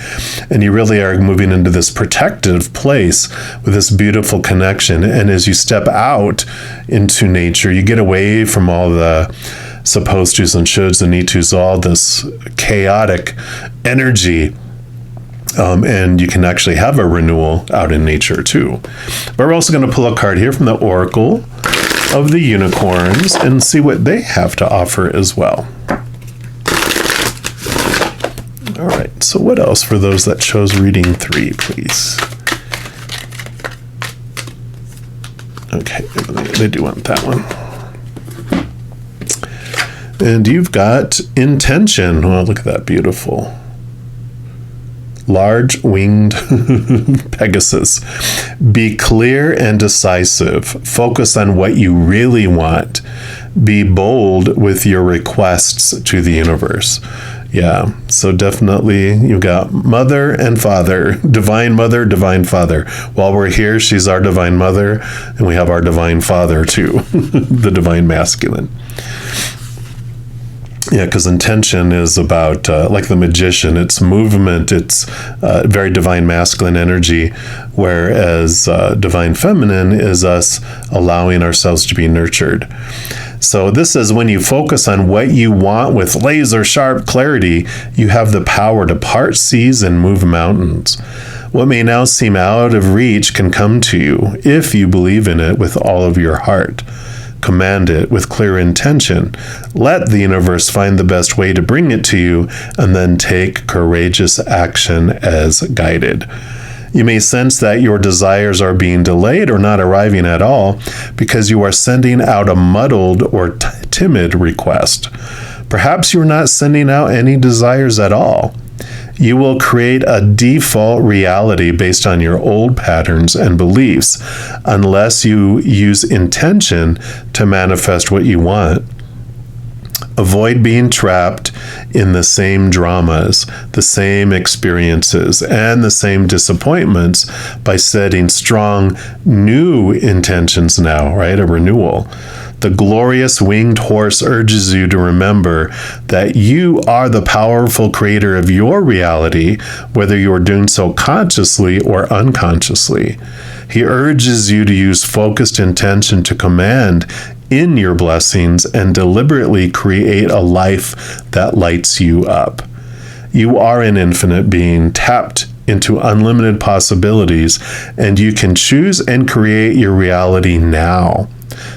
And you really are moving into this protective place with this beautiful connection. And as you step out into nature, you get away from all the supposed tos and shoulds and need tos, all this chaotic energy. And you can actually have a renewal out in nature too. But we're also going to pull a card here from the Oracle of the Unicorns and see what they have to offer as well. All right, so what else for those that chose reading 3, please? Okay, they do want that one. And you've got intention. Oh, look at that, beautiful. Large winged Pegasus. Be clear and decisive. Focus on what you really want. Be bold with your requests to the universe. Yeah, so definitely you got mother and father, divine mother, divine father. While we're here, she's our divine mother, and we have our divine father too, the divine masculine. Yeah, because intention is about, like the magician, it's movement, it's very divine masculine energy, whereas divine feminine is us allowing ourselves to be nurtured. So this is when you focus on what you want with laser sharp clarity, you have the power to part seas and move mountains. What may now seem out of reach can come to you if you believe in it with all of your heart. Command it with clear intention. Let the universe find the best way to bring it to you, and then take courageous action as guided. You may sense that your desires are being delayed or not arriving at all because you are sending out a muddled or timid request. Perhaps you're not sending out any desires at all. You will create a default reality based on your old patterns and beliefs unless you use intention to manifest what you want. Avoid being trapped in the same dramas, the same experiences, and the same disappointments by setting strong new intentions now, right? A renewal. The glorious winged horse urges you to remember that you are the powerful creator of your reality, whether you are doing so consciously or unconsciously. He urges you to use focused intention to command in your blessings and deliberately create a life that lights you up. You are an infinite being tapped into unlimited possibilities, and you can choose and create your reality now.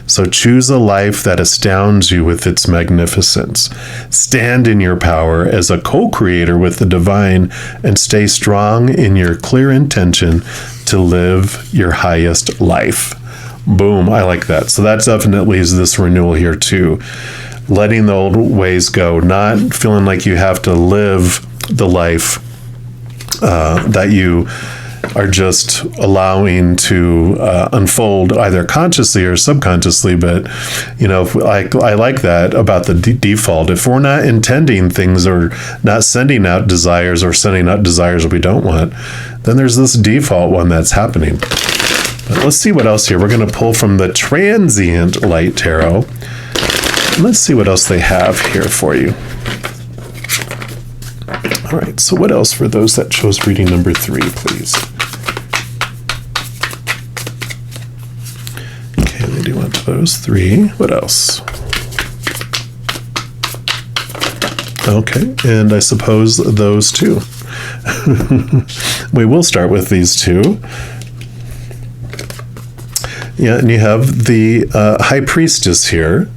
So choose a life that astounds you with its magnificence. Stand in your power as a co-creator with the divine and stay strong in your clear intention to live your highest life. Boom, I like that. So that definitely is this renewal here too. Letting the old ways go, not feeling like you have to live the life that you are just allowing to unfold either consciously or subconsciously. But, I like that about the default. If we're not intending things or not sending out desires or sending out desires we don't want, then there's this default one that's happening. But let's see what else here. We're going to pull from the Transient Light Tarot. Let's see what else they have here for you. All right, so what else for those that chose reading number 3, please? Okay, they do want those 3. What else? Okay, and I suppose those 2. We will start with these 2. Yeah, and you have the High Priestess here.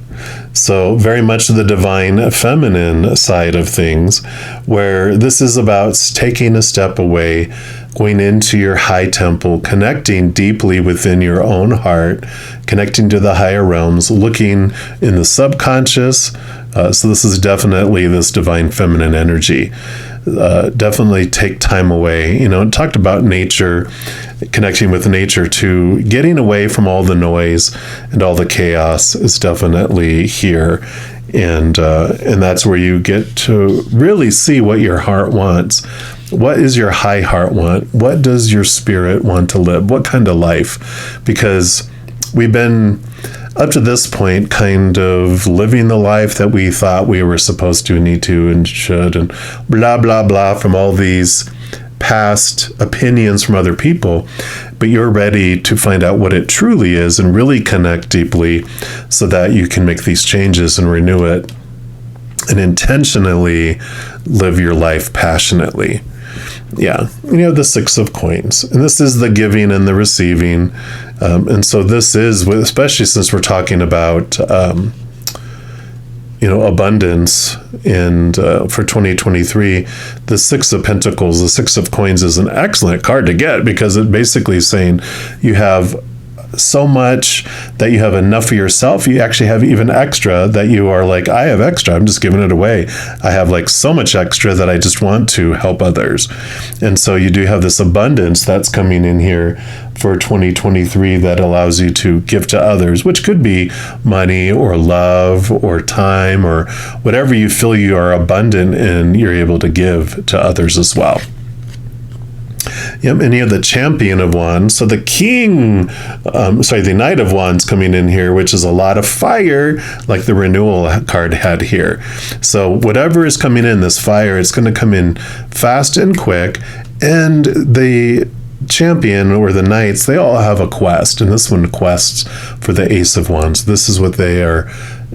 So very much the divine feminine side of things, where this is about taking a step away, going into your high temple, connecting deeply within your own heart, connecting to the higher realms, looking in the subconscious. So this is definitely this divine feminine energy. Definitely take time away. It talked about nature, connecting with nature too. Getting away from all the noise and all the chaos is definitely here. And that's where you get to really see what your heart wants. What is your high heart want? What does your spirit want to live? What kind of life? Because we've been up to this point kind of living the life that we thought we were supposed to, need to, and should, and blah, blah, blah, from all these past opinions from other people. But you're ready to find out what it truly is and really connect deeply so that you can make these changes and renew it and intentionally live your life passionately. Yeah, the 6 of coins, and this is the giving and the receiving, and so this is, especially since we're talking about abundance, and for 2023, the 6 of Pentacles, the 6 of Coins is an excellent card to get, because it basically is saying you have so much that you have enough for yourself. You actually have even extra that you are like, I have extra, I'm just giving it away. I have like so much extra that I just want to help others. And so you do have this abundance that's coming in here for 2023 that allows you to give to others, which could be money or love or time or whatever you feel you are abundant in, you're able to give to others as well. Yep, and you have the Champion of Wands. So the the Knight of Wands coming in here, which is a lot of fire, like the Renewal card had here. So whatever is coming in, this fire, it's going to come in fast and quick. And the Champion, or the Knights, they all have a quest. And this one quests for the Ace of Wands. This is what they are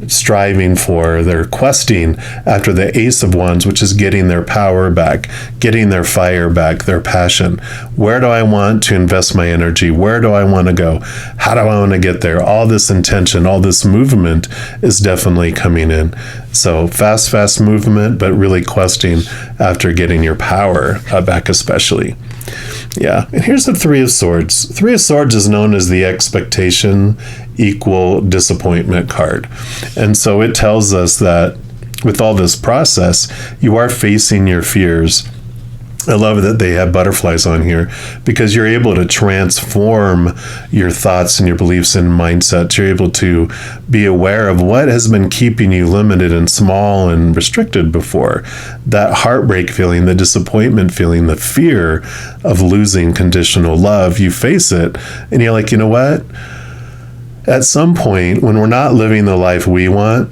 striving for. They're questing after the Ace of Wands, which is getting their power back, getting their fire back, their passion. Where do I want to invest my energy? Where do I want to go? How do I want to get there? All this intention, all this movement is definitely coming in. So fast movement, but really questing after getting your power back especially. Yeah, and here's the Three of Swords. Three of Swords is known as the expectation equal disappointment card. And so it tells us that with all this process, you are facing your fears I love that they have butterflies on here because you're able to transform your thoughts and your beliefs and mindsets. You're able to be aware of what has been keeping you limited and small and restricted before. That heartbreak feeling, the disappointment feeling, the fear of losing conditional love, you face it and you're like, you know what? At some point, when we're not living the life we want,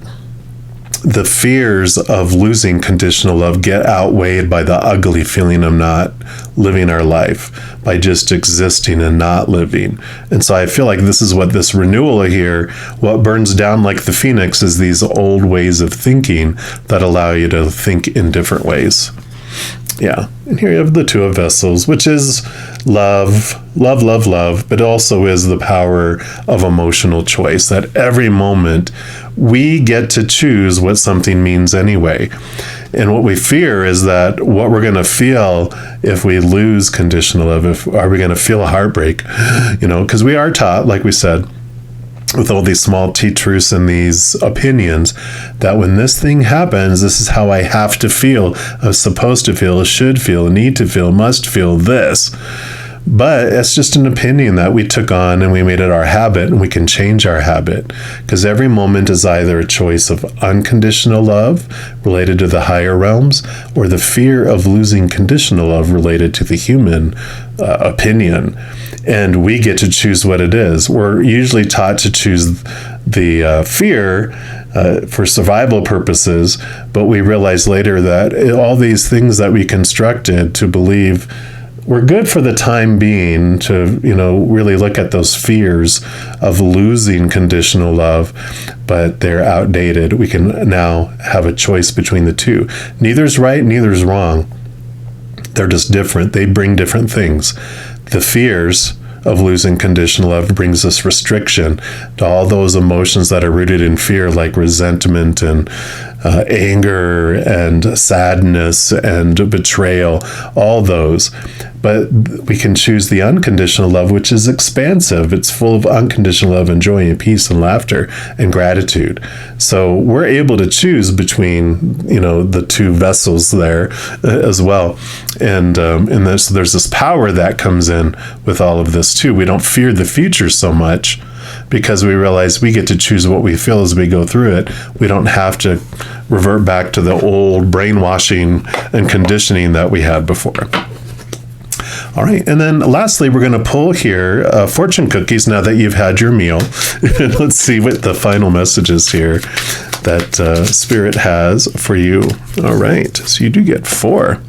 the fears of losing conditional love get outweighed by the ugly feeling of not living our life, by just existing and not living. And so I feel like this is what this renewal here, what burns down like the phoenix is these old ways of thinking that allow you to think in different ways. Yeah, and here you have the Two of Vessels, which is love, love, love, love, but also is the power of emotional choice, that every moment we get to choose what something means anyway. And what we fear is that what we're going to feel if we lose conditional love, are we going to feel a heartbreak? Because we are taught, like we said, with all these small t-truths and these opinions, that when this thing happens, this is how I have to feel. I'm supposed to feel, should feel, need to feel, must feel this. But it's just an opinion that we took on and we made it our habit, and we can change our habit because every moment is either a choice of unconditional love related to the higher realms or the fear of losing conditional love related to the human opinion. And we get to choose what it is. We're usually taught to choose the fear for survival purposes, but we realize later that all these things that we constructed to believe were good for the time being, to really look at those fears of losing conditional love, but they're outdated. We can now have a choice between the two. Neither's right, neither's wrong. They're just different. They bring different things. The fears of losing conditional love brings us restriction to all those emotions that are rooted in fear, like resentment and anger and sadness and betrayal, all those. But we can choose the unconditional love, which is expansive. It's full of unconditional love and joy and peace and laughter and gratitude. So we're able to choose between, the two vessels there as well. And there's this power that comes in with all of this too. We don't fear the future so much because we realize we get to choose what we feel as we go through it. We don't have to revert back to the old brainwashing and conditioning that we had before. All right, and then lastly, we're going to pull here fortune cookies now that you've had your meal. Let's see what the final message is here that Spirit has for you. All right, so you do get 4.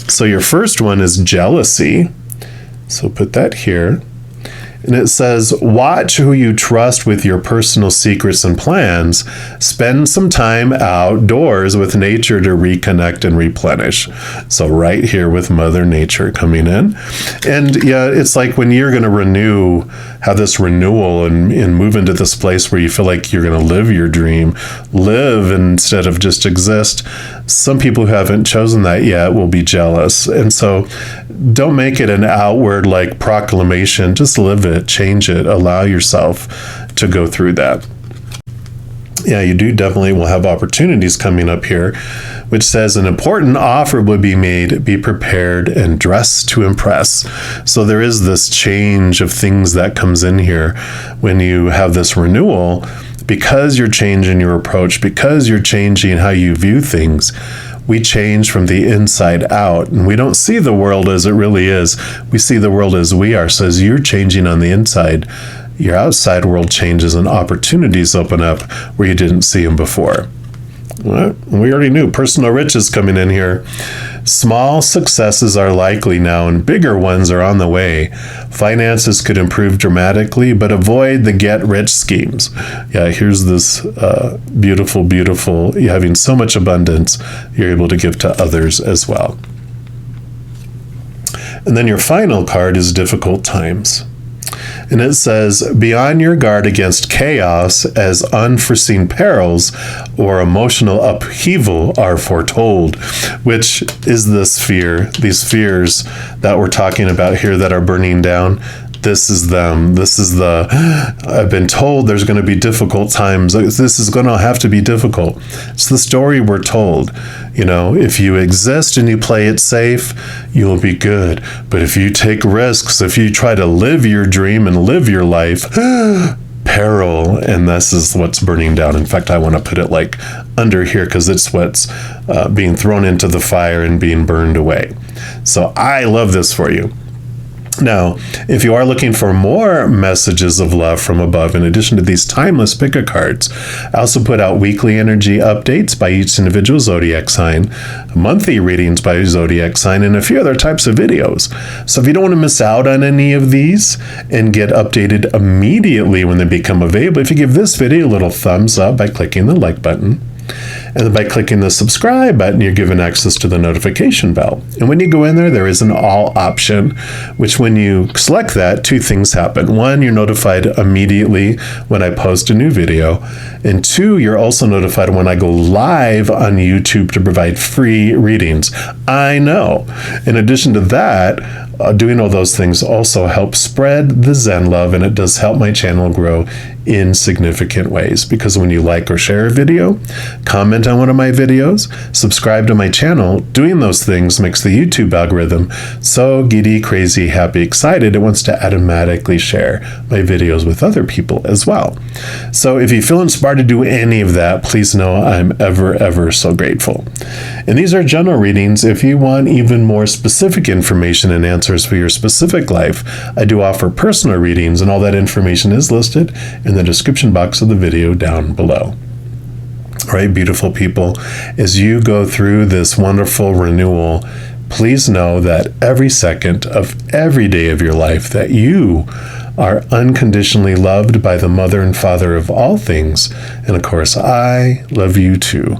So your first one is jealousy. So put that here. And it says, watch who you trust with your personal secrets and plans. Spend some time outdoors with nature to reconnect and replenish. So right here with Mother Nature coming in. And yeah, it's like when you're going to have this renewal and move into this place where you feel like you're going to live your dream, live instead of just exist. Some people who haven't chosen that yet will be jealous. And so don't make it an outward like proclamation. Just live it, change it, allow yourself to go through that. Yeah, you do definitely will have opportunities coming up here, which says an important offer would be made, be prepared and dress to impress. So there is this change of things that comes in here when you have this renewal, because you're changing your approach, because you're changing how you view things. We change from the inside out, and we don't see the world as it really is. We see the world as we are. So as you're changing on the inside, your outside world changes and opportunities open up where you didn't see them before. Well, we already knew personal riches coming in here. Small successes are likely now and bigger ones are on the way. Finances could improve dramatically, but avoid the get-rich schemes. Yeah, here's this beautiful, you're having so much abundance, you're able to give to others as well. And then your final card is difficult times. And it says, be on your guard against chaos as unforeseen perils or emotional upheaval are foretold, which is this fear, these fears that we're talking about here that are burning down. This is them. This is I've been told there's going to be difficult times. This is going to have to be difficult. It's the story we're told. If you exist and you play it safe, you'll be good. But if you take risks, if you try to live your dream and live your life, peril, and this is what's burning down. In fact, I want to put it like under here because it's what's being thrown into the fire and being burned away. So I love this for you. Now, if you are looking for more messages of love from above, in addition to these timeless pick-a cards, I also put out weekly energy updates by each individual zodiac sign, monthly readings by zodiac sign, and a few other types of videos. So if you don't want to miss out on any of these and get updated immediately when they become available, if you give this video a little thumbs up by clicking the like button, and then by clicking the subscribe button, you're given access to the notification bell. And when you go in there, there is an all option, which when you select that, two things happen. One, you're notified immediately when I post a new video. And two, you're also notified when I go live on YouTube to provide free readings. I know. In addition to that, doing all those things also helps spread the Zen love, and it does help my channel grow in significant ways, because when you like or share a video, comment on one of my videos, subscribe to my channel, doing those things makes the YouTube algorithm so giddy, crazy, happy, excited, it wants to automatically share my videos with other people as well. So if you feel inspired to do any of that, please know I'm ever so grateful. And these are general readings. If you want even more specific information and answers for your specific life, I do offer personal readings, and all that information is listed in the description box of the video down below. All right, beautiful people, as you go through this wonderful renewal, please know that every second of every day of your life that you are unconditionally loved by the Mother and Father of all things. And of course, I love you too.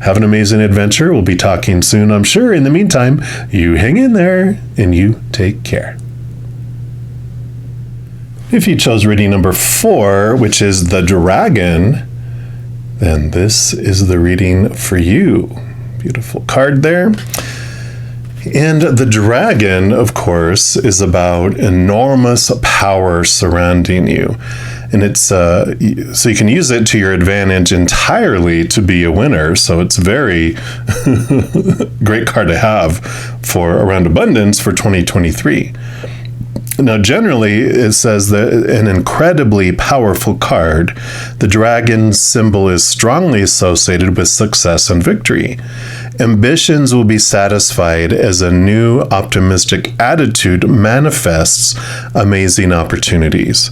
Have an amazing adventure. We'll be talking soon, I'm sure. In the meantime, you hang in there and you take care. If you chose reading number 4, which is the dragon, then this is the reading for you. Beautiful card there. And the dragon, of course, is about enormous power surrounding you. And it's so you can use it to your advantage entirely to be a winner. So it's very great card to have for around abundance for 2023. Now, generally, it says that an incredibly powerful card, the dragon symbol is strongly associated with success and victory. Ambitions will be satisfied as a new optimistic attitude manifests amazing opportunities.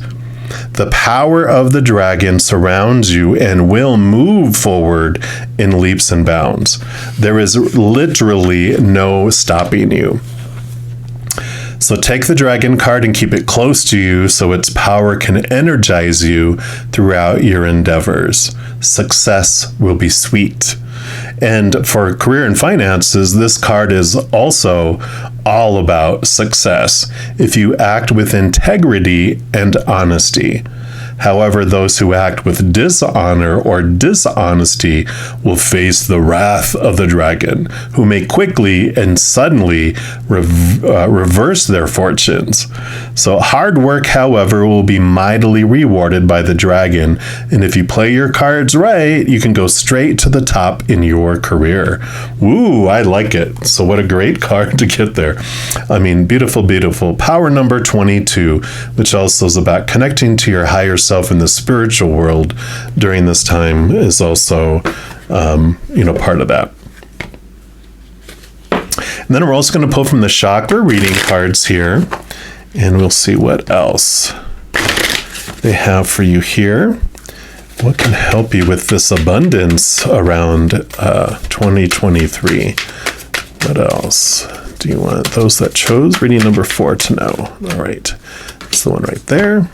The power of the dragon surrounds you and will move forward in leaps and bounds. There is literally no stopping you. So take the dragon card and keep it close to you so its power can energize you throughout your endeavors. Success will be sweet. And for career and finances, this card is also all about success if you act with integrity and honesty. However, those who act with dishonor or dishonesty will face the wrath of the dragon, who may quickly and suddenly reverse their fortunes. So hard work, however, will be mightily rewarded by the dragon, and if you play your cards right, you can go straight to the top in your career. Woo, I like it. So what a great card to get there. I mean, beautiful, beautiful. Power number 22, which also is about connecting to your higher self in the spiritual world during this time, is also part of that. And then we're also going to pull from the chakra reading cards here, and we'll see what else they have for you here. What can help you with this abundance around 2023? What else do you want those that chose reading number 4 to know? All right, it's the one right there.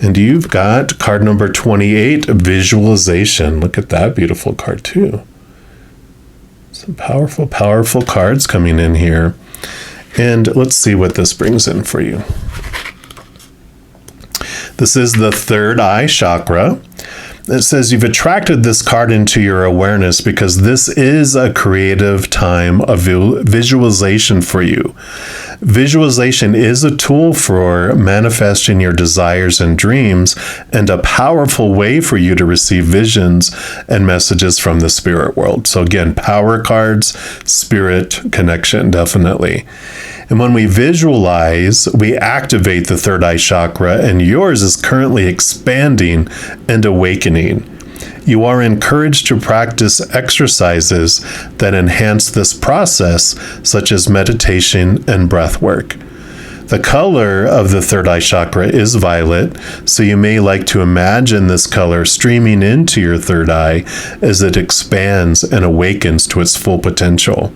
And you've got card number 28, visualization. Look at that beautiful card too. Some powerful, powerful cards coming in here. And let's see what this brings in for you. This is the third eye chakra. It says you've attracted this card into your awareness because this is a creative time of visualization for you. Visualization is a tool for manifesting your desires and dreams, and a powerful way for you to receive visions and messages from the spirit world. So again, power cards, spirit connection, definitely. And when we visualize, we activate the third eye chakra, and yours is currently expanding and awakening. You are encouraged to practice exercises that enhance this process, such as meditation and breath work. The color of the third eye chakra is violet, so you may like to imagine this color streaming into your third eye as it expands and awakens to its full potential.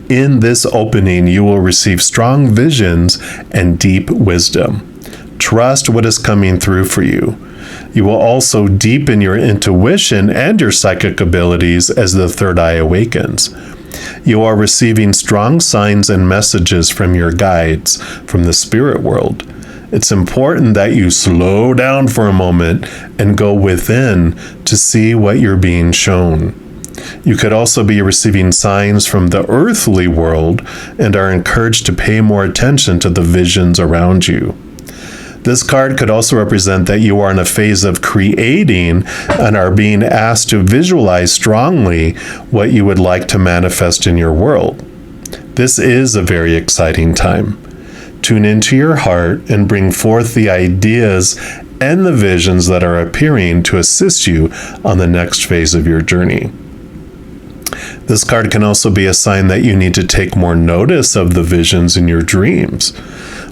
In this opening, you will receive strong visions and deep wisdom. Trust what is coming through for you. You will also deepen your intuition and your psychic abilities as the third eye awakens. You are receiving strong signs and messages from your guides from the spirit world. It's important that you slow down for a moment and go within to see what you're being shown. You could also be receiving signs from the earthly world and are encouraged to pay more attention to the visions around you. This card could also represent that you are in a phase of creating and are being asked to visualize strongly what you would like to manifest in your world. This is a very exciting time. Tune into your heart and bring forth the ideas and the visions that are appearing to assist you on the next phase of your journey. This card can also be a sign that you need to take more notice of the visions in your dreams.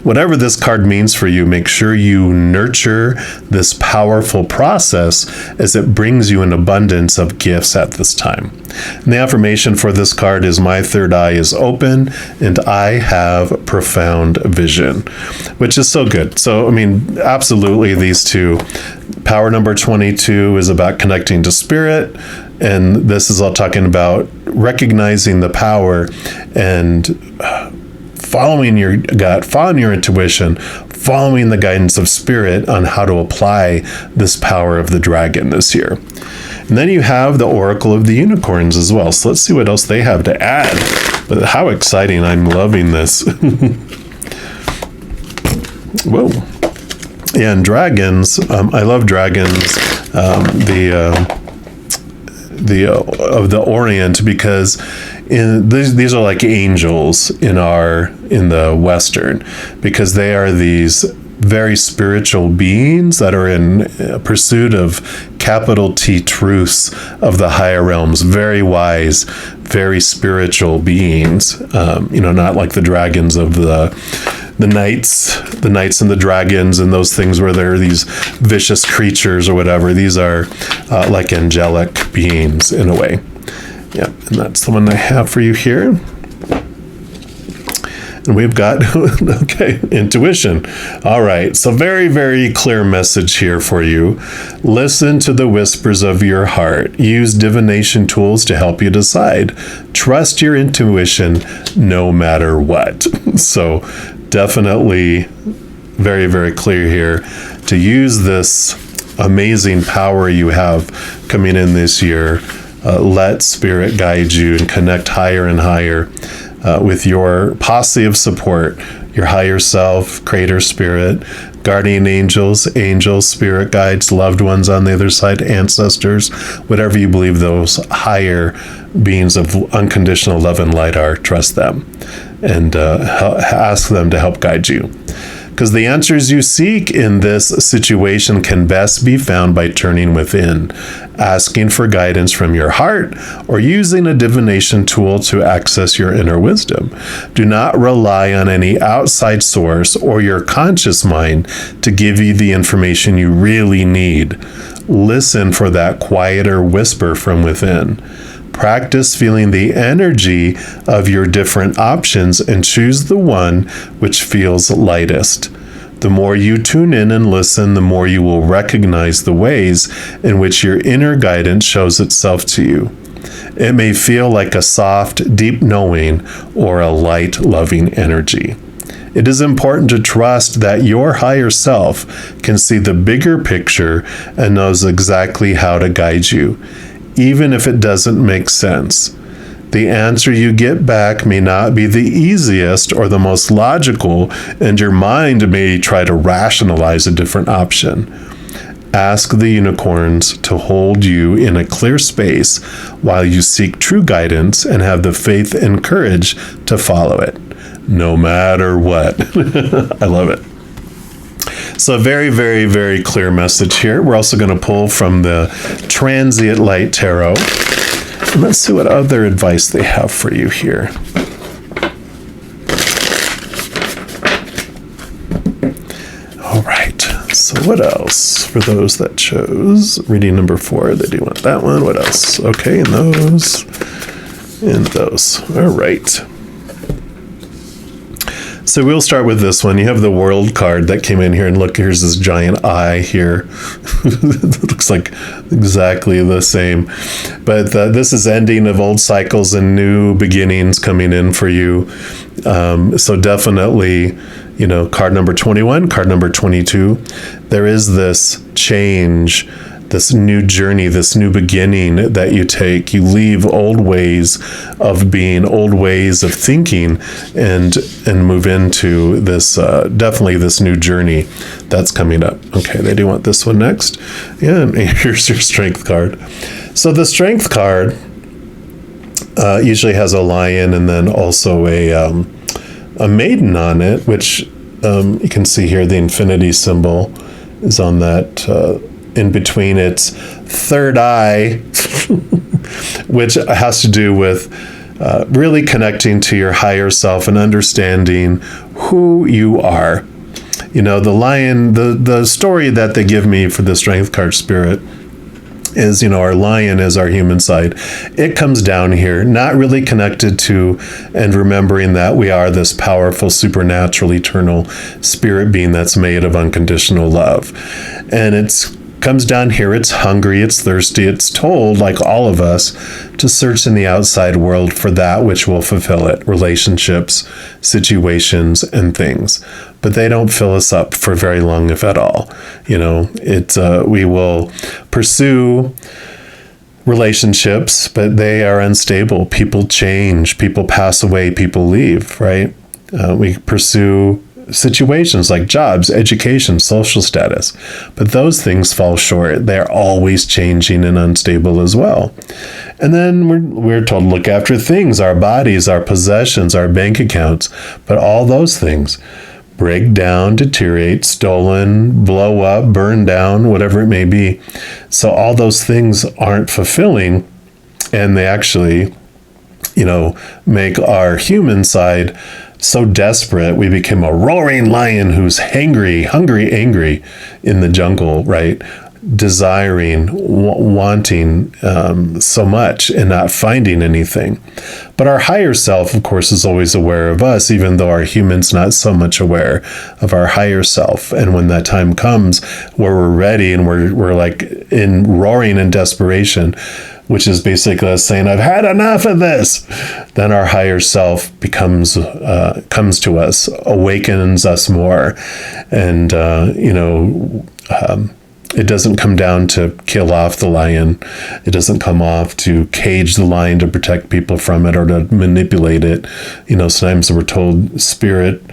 Whatever this card means for you, make sure you nurture this powerful process as it brings you an abundance of gifts at this time. And the affirmation for this card is, my third eye is open and I have profound vision, which is so good. So, I mean, absolutely these two. Power number 22 is about connecting to spirit. And this is all talking about recognizing the power and following your gut, following your intuition, following the guidance of spirit on how to apply this power of the dragon this year. And then you have the Oracle of the Unicorns as well. So let's see what else they have to add. But how exciting. I'm loving this. Whoa. Yeah, and dragons. I love dragons. Of the Orient, because these are like angels in the Western, because they are these very spiritual beings that are in pursuit of capital T truths of the higher realms, very wise, very spiritual beings, not like the dragons of the knights and the dragons and those things where there are these vicious creatures or whatever. These are like angelic beings in a way. Yeah, and that's the one I have for you here. And we've got, okay, intuition. All right, so very, very clear message here for you. Listen to the whispers of your heart. Use divination tools to help you decide. Trust your intuition no matter what. So definitely very, very clear here to use this amazing power you have coming in this year. Let spirit guide you and connect higher and higher with your posse of support, your higher self, creator spirit, guardian angels, spirit guides, loved ones on the other side, ancestors, whatever you believe those higher beings of unconditional love and light are. Trust them and ask them to help guide you. Because the answers you seek in this situation can best be found by turning within, asking for guidance from your heart, or using a divination tool to access your inner wisdom. Do not rely on any outside source or your conscious mind to give you the information you really need. Listen for that quieter whisper from within. Practice feeling the energy of your different options and choose the one which feels lightest. The more you tune in and listen, the more you will recognize the ways in which your inner guidance shows itself to you. It may feel like a soft, deep knowing or a light, loving energy. It is important to trust that your higher self can see the bigger picture and knows exactly how to guide you, even if it doesn't make sense. The answer you get back may not be the easiest or the most logical, and your mind may try to rationalize a different option. Ask the unicorns to hold you in a clear space while you seek true guidance and have the faith and courage to follow it, no matter what. I love it. So very, very, very clear message here. We're also going to pull from the Transient Light Tarot. And let's see what other advice they have for you here. All right. So what else for those that chose reading number 4? They do want that one. What else? Okay, and those. And those. All right. So we'll start with this one. You have the World card that came in here, and look, here's this giant eye here. It looks like exactly the same. But this is ending of old cycles and new beginnings coming in for you. So definitely, card number 21, card number 22, there is this change, this new journey, this new beginning that you take. You leave old ways of being, old ways of thinking, and move into this, definitely this new journey that's coming up. Okay, they do want this one next. Yeah, and here's your Strength card. So the Strength card usually has a lion and then also a maiden on it, which you can see here the infinity symbol is on that in between its third eye, which has to do with really connecting to your higher self and understanding who you are. The lion, the story that they give me for the Strength card spirit is, our lion is our human side. It comes down here, not really connected to and remembering that we are this powerful, supernatural, eternal spirit being that's made of unconditional love. And it's comes down here, it's hungry, it's thirsty, it's told, like all of us, to search in the outside world for that which will fulfill it, relationships, situations, and things. But they don't fill us up for very long, if at all. We will pursue relationships, but they are unstable. People change, people pass away, people leave, right? We pursue situations like jobs, education, social status, but those things fall short. They're always changing and unstable as well. And then we're told to look after things, our bodies, our possessions, our bank accounts, but all those things break down, deteriorate, stolen, blow up, burn down, whatever it may be. So all those things aren't fulfilling, and they actually, make our human side so desperate we become a roaring lion who's hungry, angry in the jungle, right? Desiring, wanting so much and not finding anything. But our higher self, of course, is always aware of us, even though our human's not so much aware of our higher self. And when that time comes where we're ready and we're like in roaring in desperation, which is basically us saying, I've had enough of this, then our higher self comes to us, awakens us more. And, it doesn't come down to kill off the lion. It doesn't come off to cage the lion to protect people from it or to manipulate it. Sometimes we're told spirit,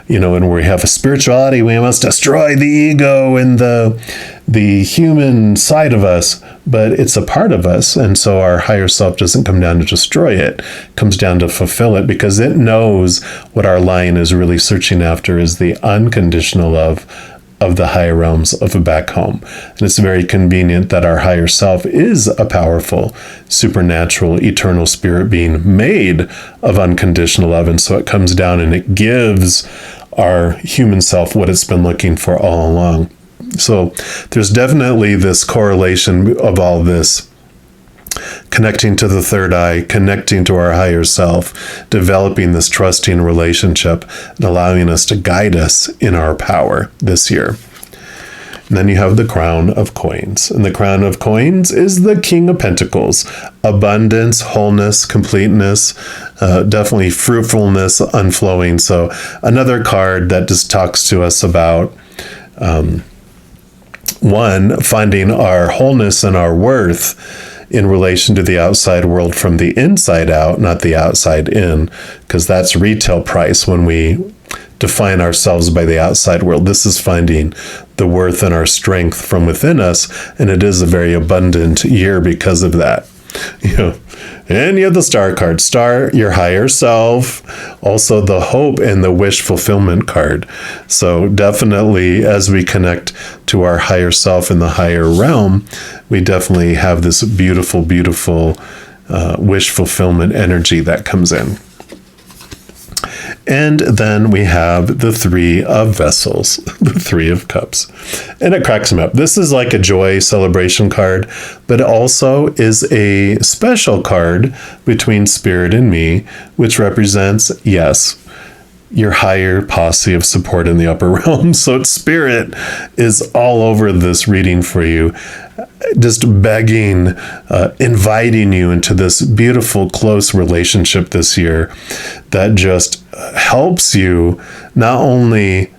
and we have a spirituality, we must destroy the ego and the human side of us, but it's a part of us. And so our higher self doesn't come down to destroy it. It comes down to fulfill it, because it knows what our lion is really searching after is the unconditional love of the higher realms of back home. And it's very convenient that our higher self is a powerful, supernatural, eternal spirit being made of unconditional love. And so it comes down and it gives our human self what it's been looking for all along. So there's definitely this correlation of all this. Connecting to the third eye, connecting to our higher self, developing this trusting relationship, and allowing us to guide us in our power this year. And then you have the Crown of Coins. And the Crown of Coins is the King of Pentacles. Abundance, wholeness, completeness, definitely fruitfulness, unflowing. So another card that just talks to us about one, finding our wholeness and our worth in relation to the outside world from the inside out, not the outside in, because that's retail price when we define ourselves by the outside world. This is finding the worth and our strength from within us, and it is a very abundant year because of that. And you have the star card. Star, your higher self, also the hope and the wish fulfillment card. So definitely, as we connect to our higher self in the higher realm, we definitely have this beautiful, beautiful wish fulfillment energy that comes in. And then we have the Three of Vessels, the Three of Cups. And it cracks me up. This is like a joy celebration card, but it also is a special card between Spirit and me, which represents, yes, your higher posse of support in the upper realm. So Spirit is all over this reading for you, just begging, inviting you into this beautiful, close relationship this year that just helps you not only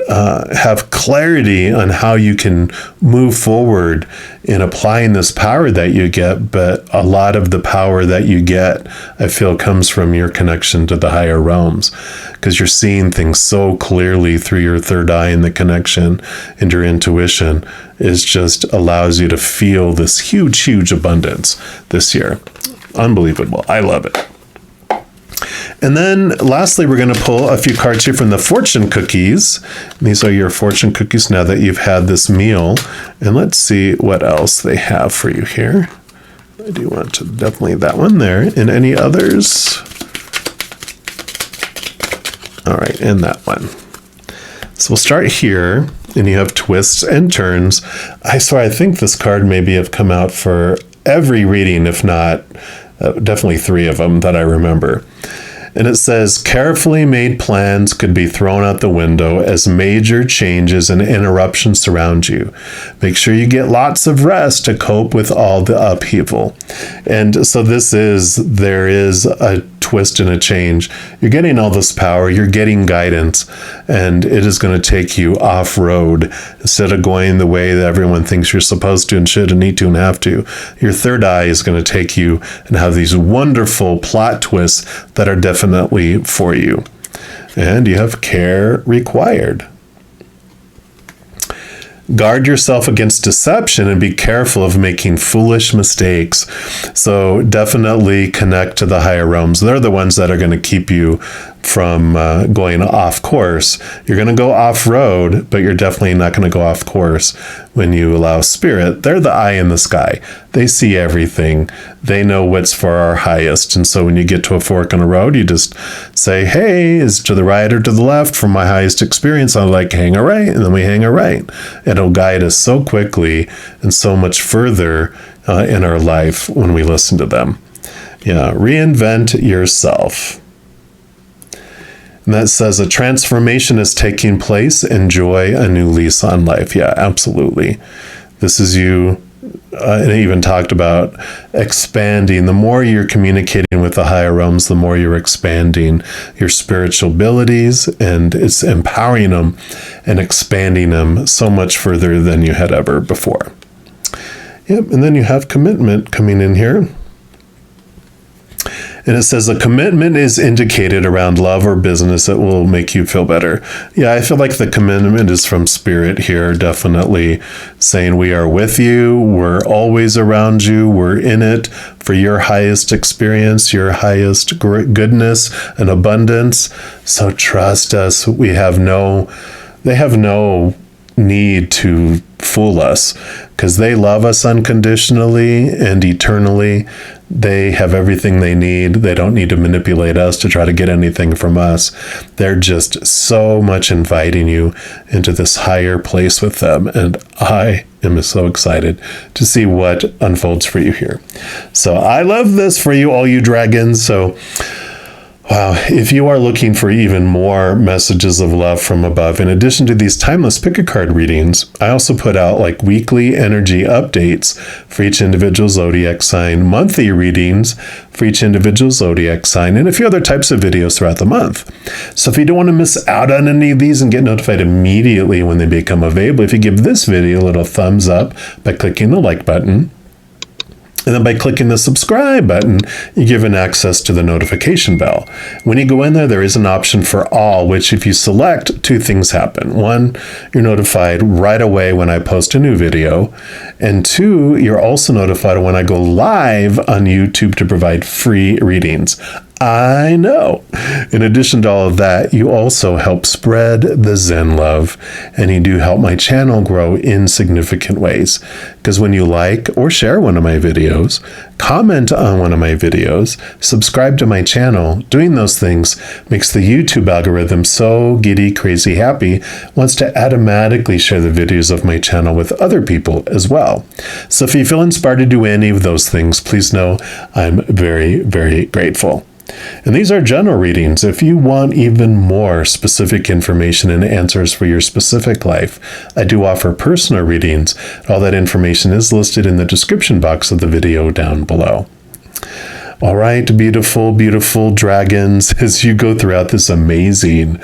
have clarity on how you can move forward in applying this power that you get, but a lot of the power that you get, I feel, comes from your connection to the higher realms, because you're seeing things so clearly through your third eye, and the connection and your intuition is just allows you to feel this huge, huge abundance this year. Unbelievable. I love it. And then lastly, we're going to pull a few cards here from the fortune cookies. These are your fortune cookies now that you've had this meal. And let's see what else they have for you here. I do want to definitely that one there. And any others? All right, and that one. So we'll start here. And you have twists and turns. I swear, I think this card maybe have come out for every reading, if not definitely 3 of them that I remember. And it says, carefully made plans could be thrown out the window as major changes and interruptions surround you. Make sure you get lots of rest to cope with all the upheaval. And so there is a twist and a change. You're getting all this power, you're getting guidance, and it is going to take you off-road instead of going the way that everyone thinks you're supposed to and should and need to and have to. Your third eye is going to take you and have these wonderful plot twists that are definitely for you. And you have care required. Guard yourself against deception and be careful of making foolish mistakes. So definitely connect to the higher realms. They're the ones that are going to keep you from going off course. You're going to go off road, but you're definitely not going to go off course when you allow Spirit. They're the eye in the sky. They see everything. They know what's for our highest. And so when you get to a fork on a road, you just say, hey, is it to the right or to the left? From my highest experience, I like hang a right, and then we hang a right. It'll guide us so quickly and so much further in our life when we listen to them. Yeah, reinvent yourself. And that says a transformation is taking place. Enjoy a new lease on life. Yeah, absolutely. This is you. And it even talked about expanding. The more you're communicating with the higher realms, the more you're expanding your spiritual abilities, and it's empowering them and expanding them so much further than you had ever before. Yep. And then you have commitment coming in here. And it says a commitment is indicated around love or business that will make you feel better. Yeah, I feel like the commitment is from Spirit here, definitely saying we are with you, we're always around you, we're in it for your highest experience, your highest goodness and abundance. So trust us. They have no need to fool us because they love us unconditionally and eternally. They have everything they need. They don't need to manipulate us to try to get anything from us. They're just so much inviting you into this higher place with them. And I am so excited to see what unfolds for you here. So I love this for you, all you dragons. So wow, if you are looking for even more messages of love from above, in addition to these timeless pick-a-card readings, I also put out like weekly energy updates for each individual zodiac sign, monthly readings for each individual zodiac sign, and a few other types of videos throughout the month. So if you don't want to miss out on any of these and get notified immediately when they become available, if you give this video a little thumbs up by clicking the like button, And then by clicking the subscribe button, you're given access to the notification bell. When you go in there, there is an option for all, which if you select, two things happen. One, you're notified right away when I post a new video. And two, you're also notified when I go live on YouTube to provide free readings. I know. In addition to all of that, you also help spread the Zen love, and you do help my channel grow in significant ways. Because when you like or share one of my videos, comment on one of my videos, subscribe to my channel, doing those things makes the YouTube algorithm so giddy, crazy happy, wants to automatically share the videos of my channel with other people as well. So if you feel inspired to do any of those things, please know I'm very, very grateful. And these are general readings. If you want even more specific information and answers for your specific life, I do offer personal readings. All that information is listed in the description box of the video down below. All right, beautiful, beautiful dragons, as you go throughout this amazing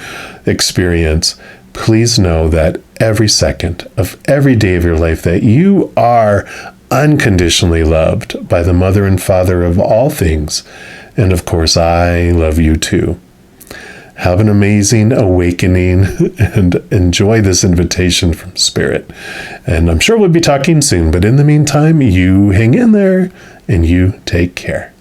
experience, please know that every second of every day of your life that you are unconditionally loved by the Mother and Father of all things. And of course, I love you too. Have an amazing awakening and enjoy this invitation from Spirit. And I'm sure we'll be talking soon, but in the meantime, you hang in there and you take care.